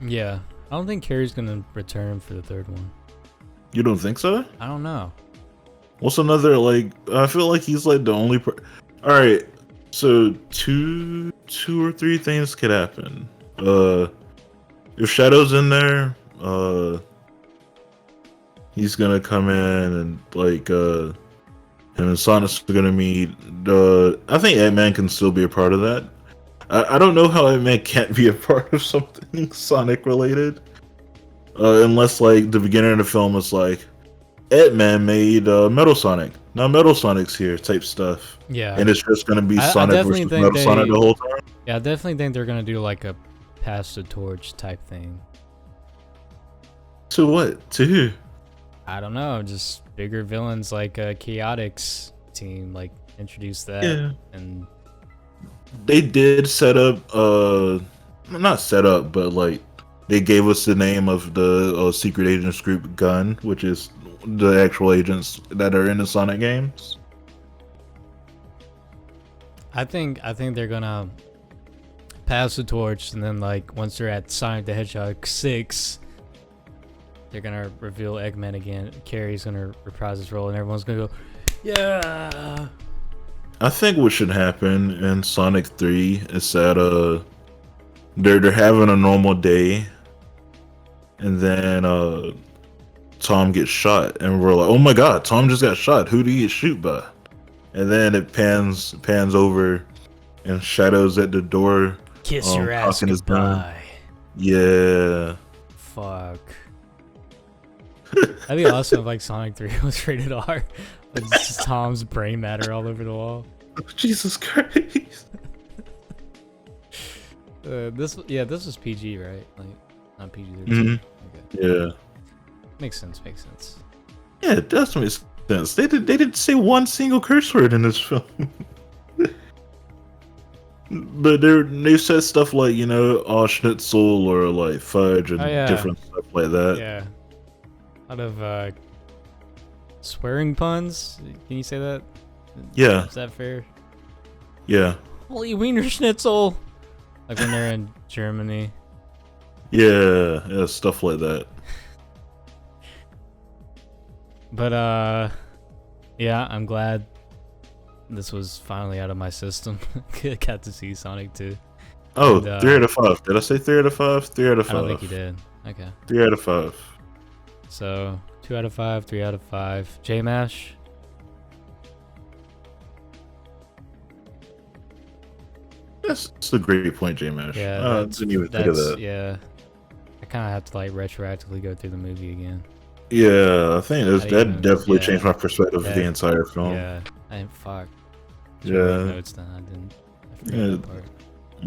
Yeah. I don't think Carrie's gonna return for the third one. You don't think so? I don't know. What's another, like, I feel like he's like the only Alright, so two or three things could happen. If Shadow's in there, he's gonna come in and like him and Sonic's gonna meet. I think Ant-Man can still be a part of that. I don't know how Ant-Man can't be a part of something Sonic related. Unless like the beginning of the film is like Ant-Man made Metal Sonic. Now Metal Sonic's here type stuff. Yeah. And it's just gonna be I Sonic definitely versus think Metal Sonic the whole time. Yeah, I definitely think they're gonna do like a pass the torch type thing. To what? To who? I don't know, just bigger villains like Chaotix team, like introduce that. Yeah. And They did set up, not set up, but like they gave us the name of the secret agents group Gun, which is the actual agents that are in the Sonic games. I think they're gonna pass the torch, and then like once they're at Sonic the Hedgehog 6, they're gonna reveal Eggman again. Carrie's gonna reprise his role, and everyone's gonna go, yeah. I think what should happen in Sonic 3 is that they're having a normal day, and then Tom gets shot, and we're like, oh my god, Tom just got shot. Who did he get shoot by? And then it pans over, and Shadow's at the door. Kiss your ass cocking his gun. goodbye. Yeah. Fuck. That'd be awesome if like Sonic 3 was rated R. Like just Tom's brain matter all over the wall. Jesus Christ. this was PG, right? Like, not PG-13. Mm-hmm. Okay. Yeah. Makes sense. Makes sense. Yeah, it does make sense. They didn't say one single curse word in this film. But they said stuff like, you know, schnitzel or like fudge and Oh, yeah. different stuff like that. Yeah. A lot of swearing puns. Can you say that? Yeah. Is that fair? Yeah. Holy Wiener Schnitzel! Like when they're in Germany. Yeah, stuff like that. But yeah, I'm glad this was finally out of my system. Got to see Sonic 2. Oh, And, 3 out of 5. Did I say 3 out of 5? 3 out of 5. I don't think you did. Okay. 3 out of 5. So 2 out of 5, 3 out of 5. J-Mash. That's a great point, J-Mash. Yeah, didn't even think of that. Yeah. I kind of have to like retroactively go through the movie again. Yeah, I think that definitely changed my perspective of the That- entire film. Yeah, I didn't fuck. Yeah. Notes down. I didn't. I forgot Yeah. that part.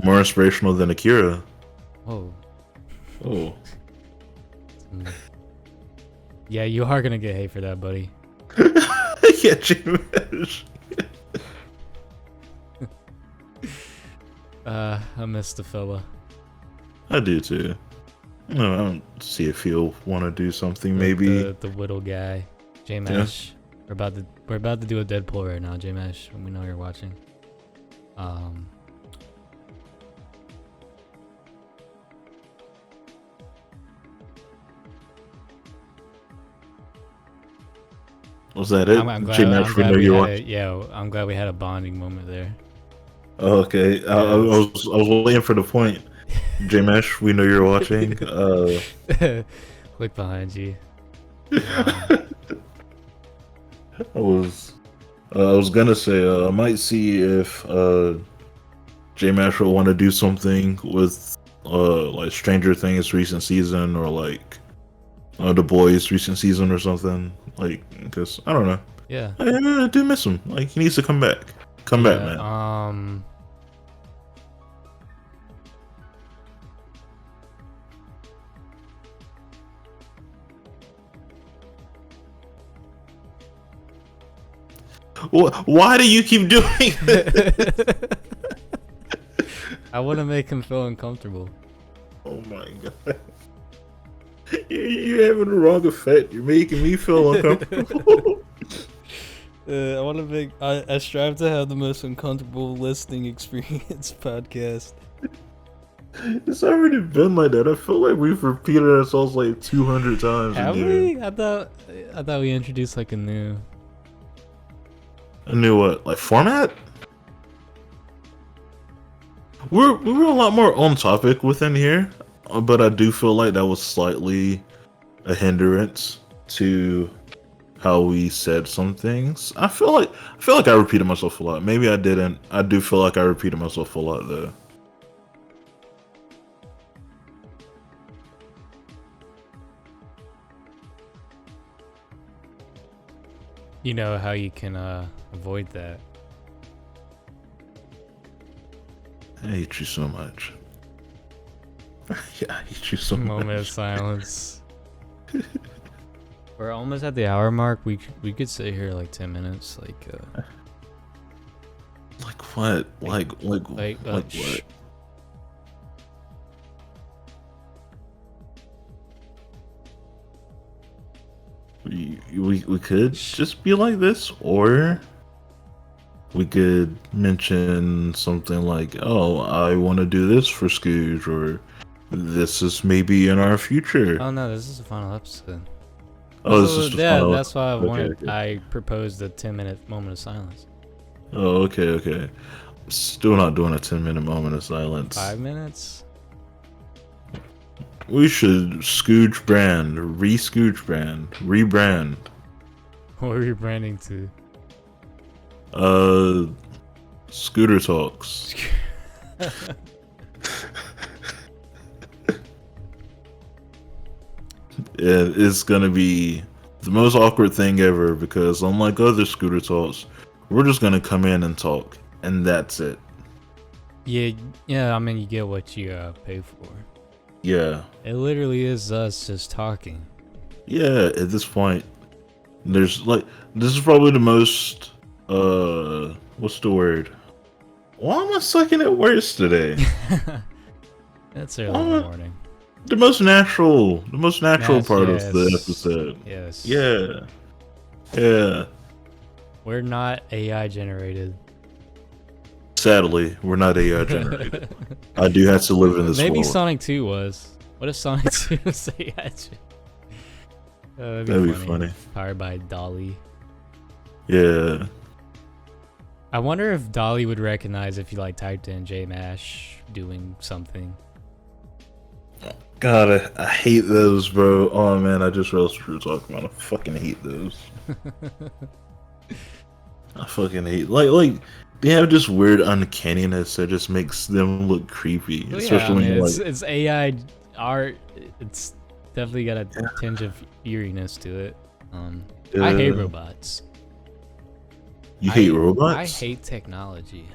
More inspirational than Akira. Whoa. Oh. Yeah, you are gonna get hate for that, buddy. Yeah, J-Mash. I missed the fella. I do too. No, I don't see if he'll want to do something. Maybe The whittle guy, J-Mash. We're about to do a Deadpool right now, J-Mash. We know you're watching. Was that it? I'm glad, J-Mash, we know you're watching. yeah, I'm glad we had a bonding moment there. Oh, okay, I was waiting for the point. J-Mash, we know you're watching. Look behind you. I was gonna say I might see if J-Mash will want to do something with like Stranger Things recent season or like The Boys recent season or something, like, because I don't know. Yeah. I do miss him. Like, he needs to come back. Come back, man. Why do you keep doing this? I want to make him feel uncomfortable. Oh my god. You're having the wrong effect. You're making me feel uncomfortable. I want to make. I strive to have the most uncomfortable listening experience podcast. It's already been like that. I feel like we've repeated ourselves like 200 times. Have we? I thought we introduced like a new what? Like format? We were a lot more on topic within here, but I do feel like that was slightly a hindrance to how we said some things. I feel like I repeated myself a lot. Maybe I didn't. I do feel like I repeated myself a lot though. You know how you can avoid that. I hate you so much. Yeah, I hate you so much. Moment of silence. We're almost at the hour mark. We could sit here like 10 minutes. Like what? Like what? We could just be like this, or we could mention something like, "Oh, I want to do this for Scooge," or "This is maybe in our future." Oh no, this is the final episode. Oh, this is the final. That's why Okay. I proposed a 10-minute moment of silence. Oh, okay. Still not doing a 10-minute moment of silence. 5 minutes. We should Scooge brand, re-Scooge brand, rebrand. What are you branding to? Scooter Talks. It's gonna be the most awkward thing ever because unlike other Scooter Talks, we're just gonna come in and talk, and that's it. Yeah. I mean, you get what you pay for. Yeah. It literally is us just talking. Yeah, at this point, there's like, this is probably the most, what's the word? Why am I sucking at words today? That's early in the morning. The most natural part of the episode. Yes. Yeah. Yeah. We're not AI generated. Sadly, we're not AI generated. I do have to live in this Maybe world. Sonic 2 was. What if Sonic 2 was AI generated? That'd be funny. Powered by Dolly. Yeah. I wonder if Dolly would recognize if you like typed in JMash doing something. God, I hate those, bro. Oh man, I just realized what we were talking about. I fucking hate those. I fucking hate like they have this weird uncanniness that just makes them look creepy. Well, especially yeah, I mean, when it's AI art. It's definitely got a tinge of eeriness to it. I hate robots. You hate robots? I hate technology.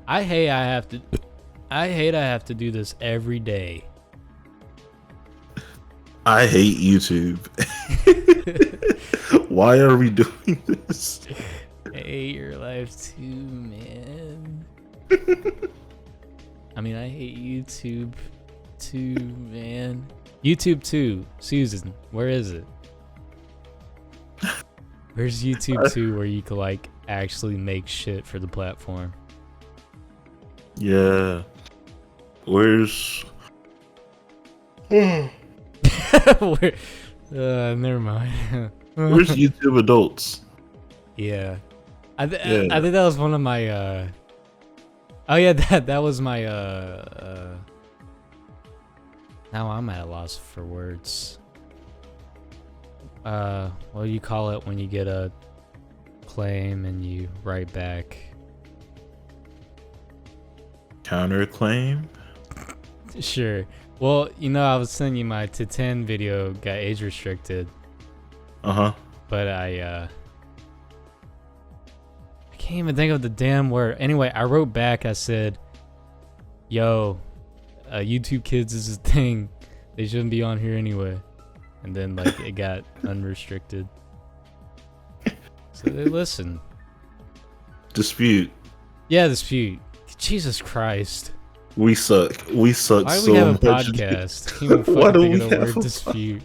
I hate I have to do this every day. I hate YouTube. Why are we doing this? I hate your life too, man. I mean, I hate YouTube too, man. YouTube too. Susan, where is it? Where's YouTube 2 where you can like actually make shit for the platform? Yeah. Where's Where... never mind. Where's YouTube Adults? Yeah. I think that was one of my oh yeah, that was my now I'm at a loss for words. What do you call it when you get a claim and you write back? Counterclaim? Sure. Well, you know, I was sending you my to 10 video got age restricted. Uh-huh. But I can't even think of the damn word. Anyway, I wrote back, I said, yo, YouTube Kids is a thing. They shouldn't be on here anyway. And then like it got unrestricted. So they listen. Dispute. Yeah, dispute. Jesus Christ. We suck. We suck Why do so we have much. a podcast? You don't Why do fucking we think of the have word a dispute.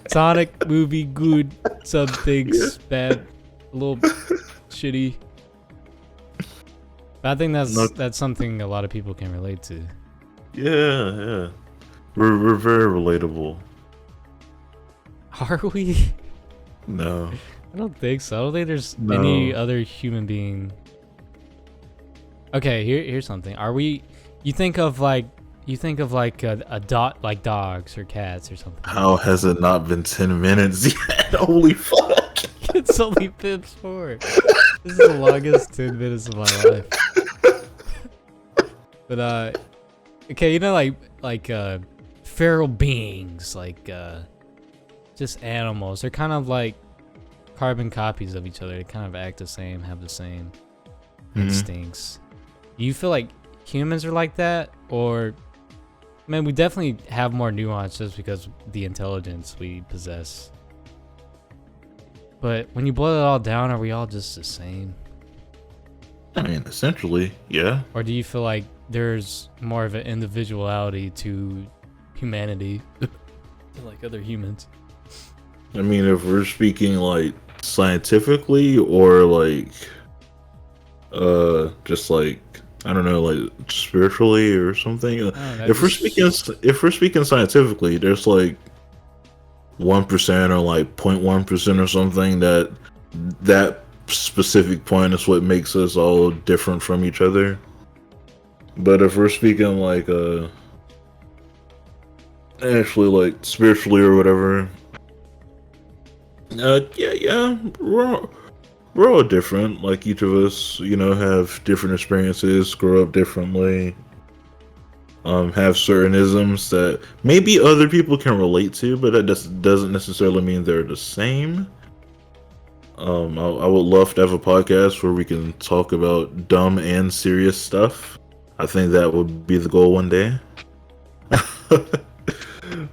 Sonic movie good, some things bad, a little shitty. But I think that's something a lot of people can relate to. Yeah. We're very relatable. Are we? No. I don't think so. I don't think there's any other human being. Okay, here's something. Are we? You think of like a dot, like dogs or cats or something. How has it not been 10 minutes yet? Holy fuck. It's only been 4. This is the longest 10 minutes of my life. But okay, you know, like feral beings, like just animals. They're kind of like carbon copies of each other. They kind of act the same, have the same instincts. Do you feel like humans are like that, or man, we definitely have more nuance just because of the intelligence we possess. But when you boil it all down, are we all just the same? I mean, essentially, yeah. Or do you feel like there's more of an individuality to humanity, like other humans? I mean, if we're speaking like scientifically or like, just like, I don't know, like spiritually or something. If we're speaking scientifically, there's like 1% or like 0.1% or something that specific point is what makes us all different from each other. But if we're speaking like actually like spiritually or whatever, yeah, we're all different. Like each of us, you know, have different experiences, grow up differently, have certain isms that maybe other people can relate to, but that doesn't necessarily mean they're the same. I would love to have a podcast where we can talk about dumb and serious stuff. I think that would be the goal one day.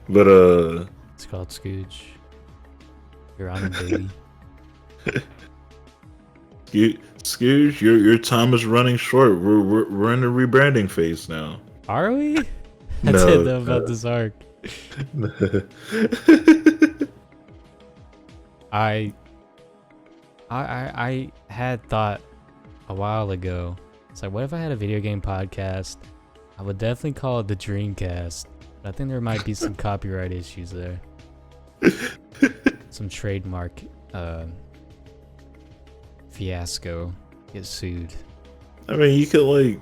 But It's called Scooge. You're on it, baby. Scooge, your time is running short. We're in the rebranding phase now. Are we? I No, didn't know about this arc. I had thought a while ago. It's like, what if I had a video game podcast? I would definitely call it the Dreamcast. But I think there might be some copyright issues there. Some trademark fiasco. Get sued. I mean, you could like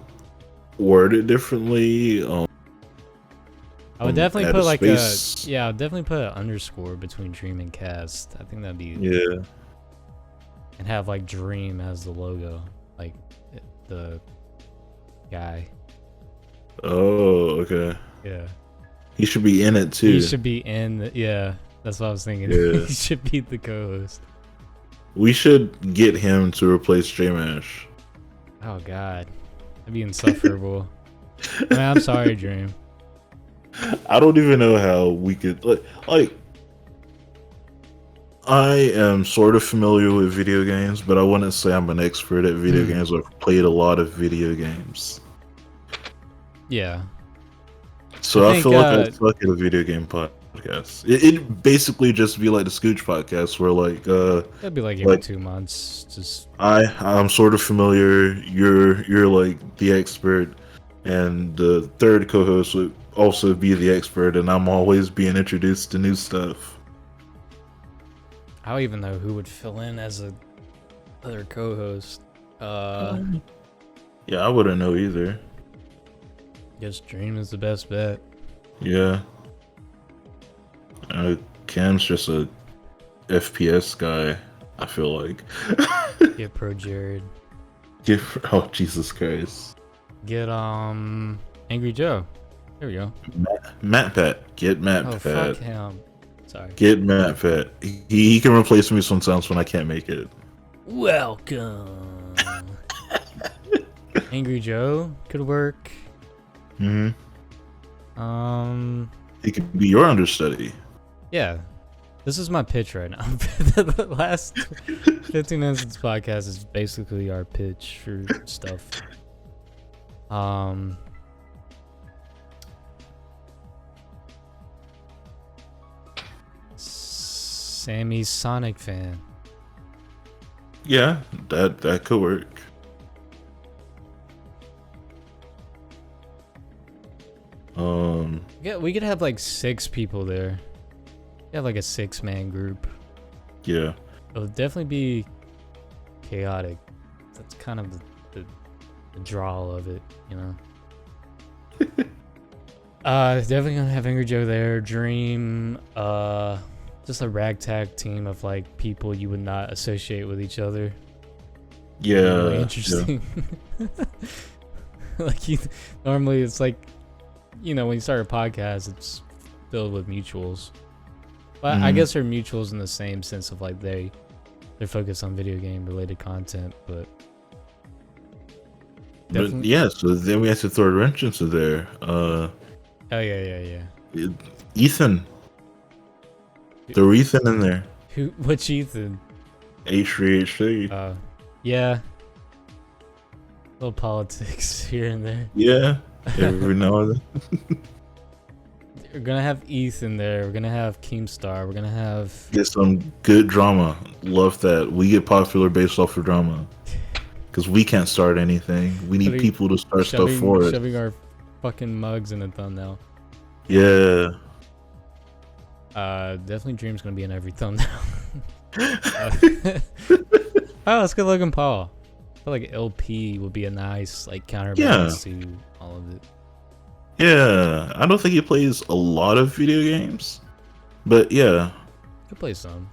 word it differently. I would definitely add put like space. I would definitely put an underscore between Dream and Cast. I think that'd be Yeah. and have like Dream as the logo, like the guy. Oh, okay. Yeah. He should be in it too. He should be in the, yeah, that's what I was thinking. Yeah. He should be the co-host. We should get him to replace J-Mash. Oh god. That'd be insufferable. I mean, I'm sorry, Dream. I don't even know how we could like I am sort of familiar with video games, but I wouldn't say I'm an expert at video games. I've played a lot of video games. Yeah. So I think, feel like I suck at a video game podcast. It'd basically just be like the Scooch podcast where like That'd be like every 2 months. Just I'm sort of familiar, you're like the expert, and the third co-host would also be the expert, and I'm always being introduced to new stuff. I don't even know who would fill in as a other co-host. Yeah, I wouldn't know either. Guess Dream is the best bet. Yeah. Cam's just a FPS guy, I feel like. Get Pro Jared. Oh, Jesus Christ. Get Angry Joe. There we go. Matt Pat. Get Matt Oh Pat. fuck him. Sorry. Get Matt Pat. He can replace me sometimes when I can't make it. Welcome. Angry Joe could work. Mm-hmm. He could be your understudy. Yeah. This is my pitch right now. The last 15 minutes of this podcast is basically our pitch for stuff. Sammy's Sonic fan. Yeah, that could work. Yeah, we could have like 6 people there. We have like a 6-man group. Yeah. It would definitely be chaotic. That's kind of the drawl of it, you know. Definitely gonna have Angry Joe there. Dream, just a ragtag team of like people you would not associate with each other. Yeah. Really interesting. Yeah. Like normally it's like, you know, when you start a podcast, it's filled with mutuals. But I guess they're mutuals in the same sense of like they're focused on video game related content, but yeah, so then we have to throw a wrench into there. Oh yeah. Ethan. Throw Ethan in there. Which Ethan? H3H3. Yeah. Little politics here and there. Yeah. Every now and then. We're gonna have Ethan there. We're gonna have Keemstar. We're gonna have Get some good drama. Love that. We get popular based off of drama. Because we can't start anything. We need people to start stuff for us. Shoving our fucking mugs in the thumbnail. Yeah. Definitely Dream's gonna be in every thumbnail. Oh, it's good looking Paul. I feel like LP would be a nice like counterbalance to all of it. Yeah, I don't think he plays a lot of video games, but yeah. Could play some.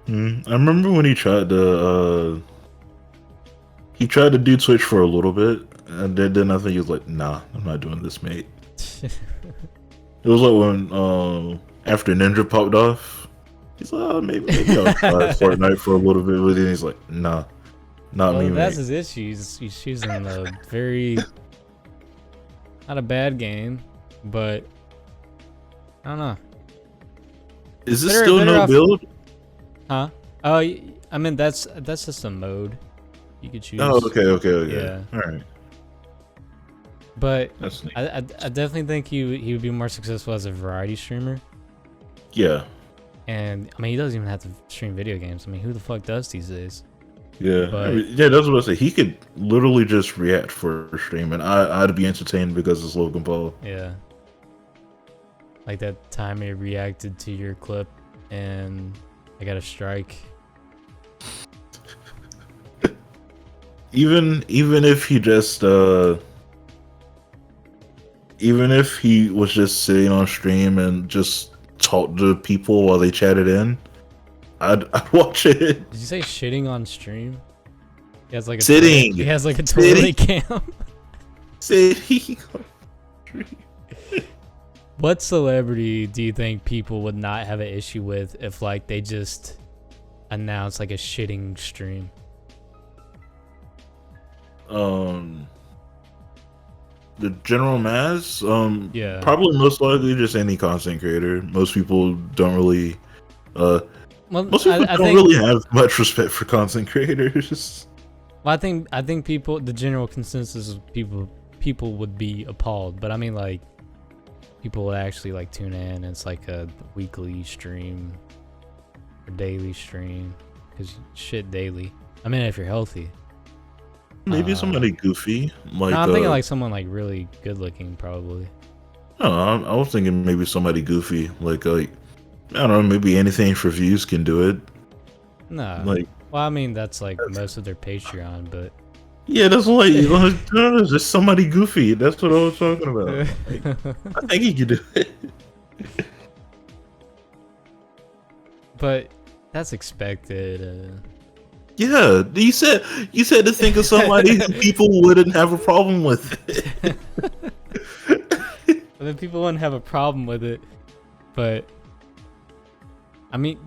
I remember when he tried to do Twitch for a little bit, and then I think he was like, "Nah, I'm not doing this, mate." It was like when after Ninja popped off, he's like, "Oh, maybe I'll try Fortnite for a little bit," but then he's like, "Nah, not well, me. that's Mate. his issue. He's choosing a very not a bad game, but I don't know. Is this Better- still better no off- build? Huh? Oh, I mean that's just a mode you could choose. Oh, okay. Yeah. All right. But That's neat. I definitely think he would be more successful as a variety streamer. Yeah. And I mean, he doesn't even have to stream video games. I mean, who the fuck does these days? Yeah. But- I mean, yeah, that's what I say. He could literally just react for stream, and I'd be entertained because it's Logan Paul. Yeah. Like that time he reacted to your clip and I got a strike. Even if he just even if he was just sitting on stream and just talked to people while they chatted in, I'd watch it. Did you say shitting on stream? He has like a Sitting. He has like a Sitting. toilet cam. Sitting. What celebrity do you think people would not have an issue with if like they just announced like a shitting stream? The general mass, Yeah. probably most likely just any content creator. Most people don't really, Well, most people I don't think, really have much respect for content creators. well, I think people, the general consensus is people would be appalled, but I mean like people would actually like tune in. It's like a weekly stream or daily stream because shit daily. I mean, if you're healthy. Maybe somebody goofy, like No, I'm thinking like someone like really good looking, probably. no, I was thinking maybe somebody goofy, like I don't know, maybe anything for views can do it. No. Like, Well, I mean that's like most of their Patreon, but yeah, that's like no, just somebody goofy. That's what I was talking about. Like, I think he could do it. but that's expected. Yeah, you said to think of somebody who people wouldn't have a problem with it. I mean, people wouldn't have a problem with it, but I mean,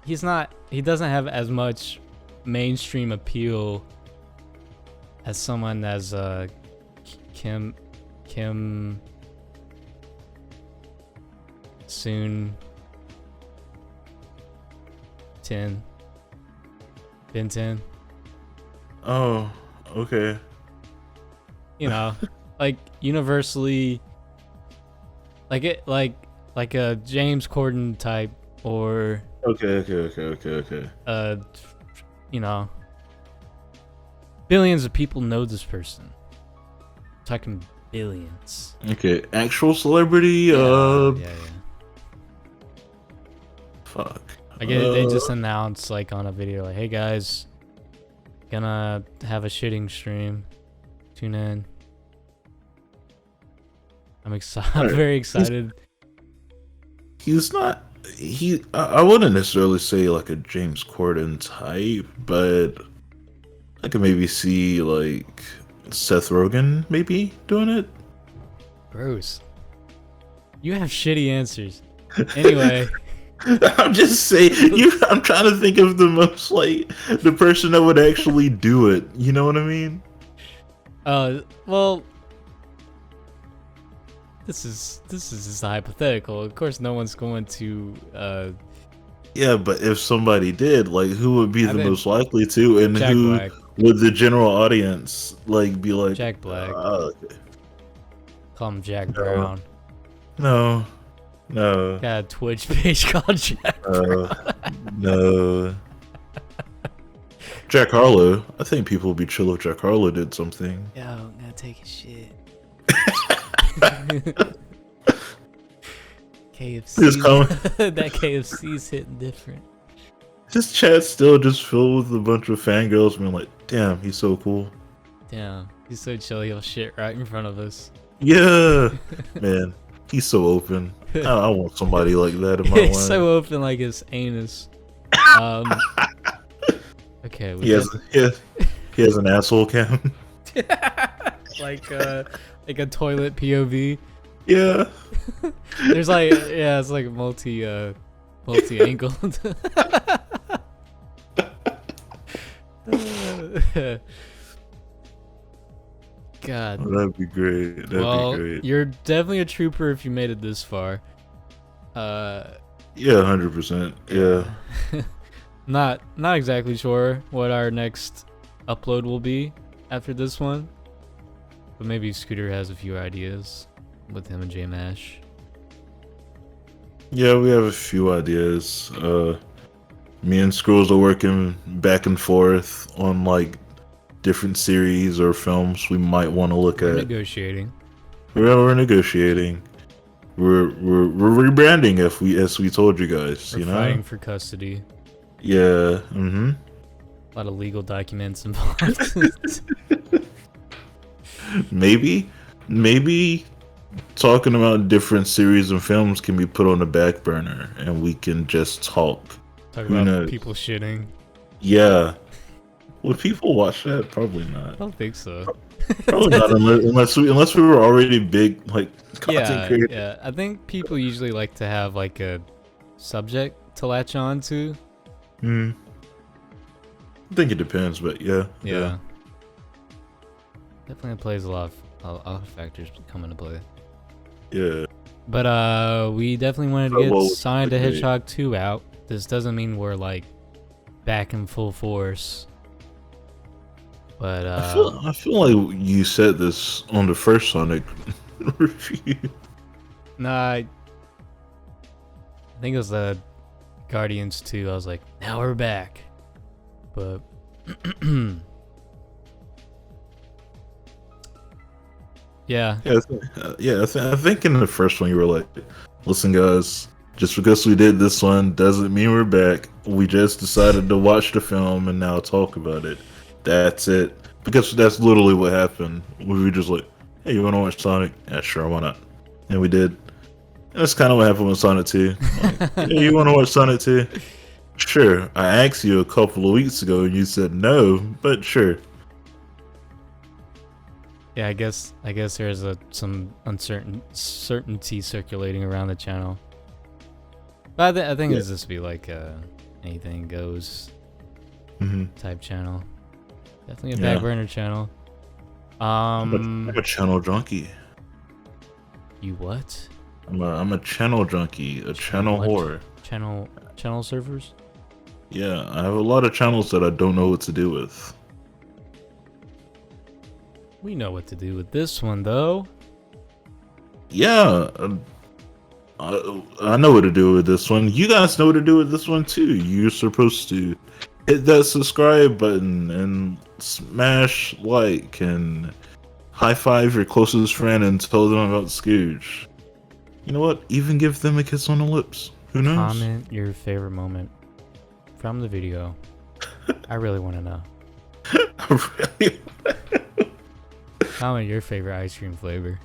he doesn't have as much mainstream appeal as someone as Kim soon 10 Ben 10. Oh, okay. You know, like universally, like a James Corden type, or Okay. you know, billions of people know this person. I'm talking billions. Okay, actual celebrity. Yeah. Fuck. Like they just announced like on a video, like, "Hey guys, gonna have a shitting stream. Tune in." I'm excited. I'm very excited. He's not. I wouldn't necessarily say like a James Corden type, but I could maybe see like Seth Rogen maybe doing it. Bruce, you have shitty answers. Anyway. I'm just saying. I'm trying to think of the most like the person that would actually do it. You know what I mean? Well, this is just hypothetical. Of course, no one's going to. Yeah, but if somebody did, like, who would be the think most likely to, and Jack who Black. would the general audience like be like? Jack Black. Okay. Call him Jack Brown. No. Got a Twitch page called Jack Brown. No. Jack Harlow. I think people would be chill if Jack Harlow did something. Yo, I'm gonna take a shit. KFC. That KFC's hitting different. His chat's still just filled with a bunch of fangirls being like, damn, he's so cool. Damn, he's so chill. He'll shit right in front of us. Yeah. Man, he's so open. I want somebody like that in my life. He's so open, like his anus. Okay. He has an asshole cam. like a toilet POV. Yeah. There's like it's like multi angled. God. Oh, that'd be great. That'd be great. You're definitely a trooper if you made it this far. Yeah, 100%. Yeah. Not exactly sure what our next upload will be after this one, but maybe Scooter has a few ideas with him and J Mash. Yeah, we have a few ideas. Me and Scrolls are working back and forth on like different series or films we might want to look We're at. negotiating. We're negotiating. We're rebranding as we told you guys. We're fighting for custody. Yeah. A lot of legal documents involved. Maybe talking about different series and films can be put on the back burner and we can just talk. Talk Who about knows? people shitting. Yeah. Would people watch that? Probably I not. don't think so. Probably not unless we were already big like content creators. Yeah. I think people usually like to have like a subject to latch on to. I think it depends, but yeah. Definitely plays a lot of factors come into play. Yeah. But we definitely wanted to get Sonic the Hedgehog 2 out. This doesn't mean we're like back in full force. But I feel like you said this on the first Sonic review. Nah, I think it was the Guardians 2. I was like, now we're back. But yeah. I think in the first one you were like, listen guys, just because we did this one doesn't mean we're back. We just decided to watch the film and now talk about it. That's it. Because that's literally what happened. We were just like, hey, you want to watch Sonic? Yeah, sure, why not? And we did. And that's kind of what happened with Sonic 2. Like, hey, you want to watch Sonic 2? Sure. I asked you a couple of weeks ago and you said no, but sure. Yeah, I guess there's some certainty circulating around the channel. But I think it's just be like anything goes type channel. Definitely a back burner channel. I'm a channel junkie. You what? I'm a channel junkie, a channel whore. Channel servers? Yeah, I have a lot of channels that I don't know what to do with. We know what to do with this one, though. Yeah, I know what to do with this one. You guys know what to do with this one too. You're supposed to hit that subscribe button and smash like and high five your closest friend and tell them about Scooge. You know what? Even give them a kiss on the lips. Who knows? Comment your favorite moment from the video. I really want to know. Really? Comment your favorite ice cream flavor.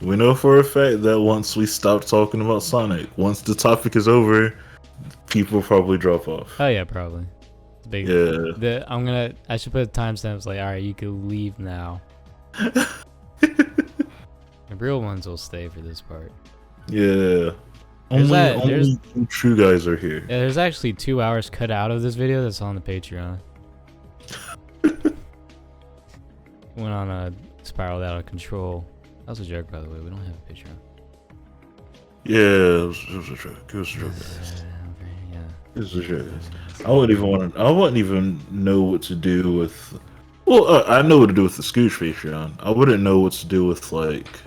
We know for a fact that once we stop talking about Sonic, once the topic is over, people probably drop off. Oh yeah, probably. It's big. Yeah. I should put timestamps like, alright, you can leave now. The real ones will stay for this part. Yeah. Only true guys are here. Yeah, there's actually 2 hours cut out of this video that's on the Patreon. Went on a spiraled out of control. That was a joke, by the way. We don't have a Patreon. Yeah, it was a joke. It was a joke, guys. Yeah. It was a joke. I wouldn't even know what to do with. Well, I know what to do with the Scooch Patreon. I wouldn't know what to do with like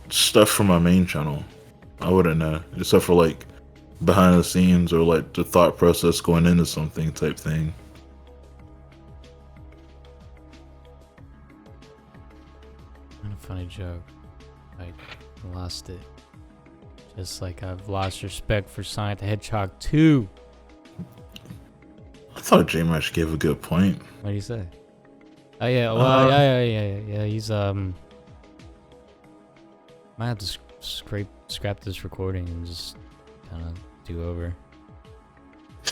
stuff from my main channel. I wouldn't know, except for like behind the scenes or like the thought process going into something type thing. What a funny joke. I lost it. Just like I've lost respect for Sonic the Hedgehog 2. I thought J-Match gave a good point. What do you say? Oh yeah, well, yeah. He's might have to scrap this recording and just kind of do over.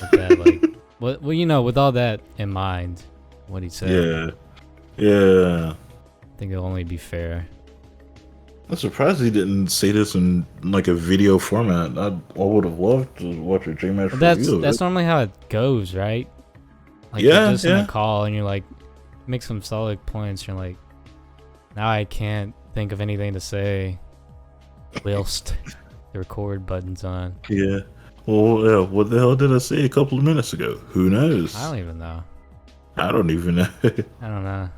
Like that, like, well, you know, with all that in mind, what he said. Yeah. I think it'll only be fair. I'm surprised he didn't say this in like a video format. I would have loved to watch a J-Match review. That's normally how it goes, right? Like you're Yeah, just in yeah. a call and you're like, make some solid points. You're like, now I can't think of anything to say whilst the record button's on. Yeah. Well, yeah, what the hell did I say a couple of minutes ago? Who knows? I don't even know. I don't even know. I don't know.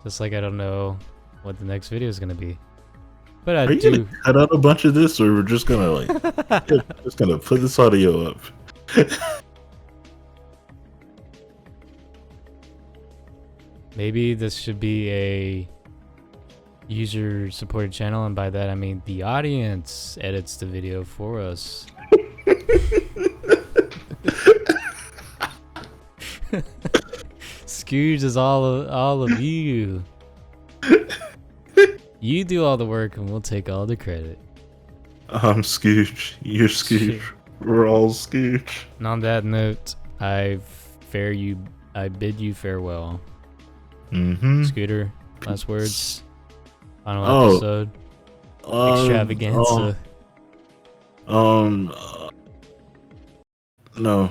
Just like I don't know what the next video is gonna be. But I Are you do. gonna cut out a bunch of this, or we're just gonna like just gonna put this audio up? Maybe this should be a user-supported channel, and by that I mean the audience edits the video for us. Scooge is all of you. You do all the work, and we'll take all the credit. I'm Scooch. You're Scooch. We're all Scooch. And on that note, I bid you farewell. Scooter, last words. Final episode. Extravaganza. No.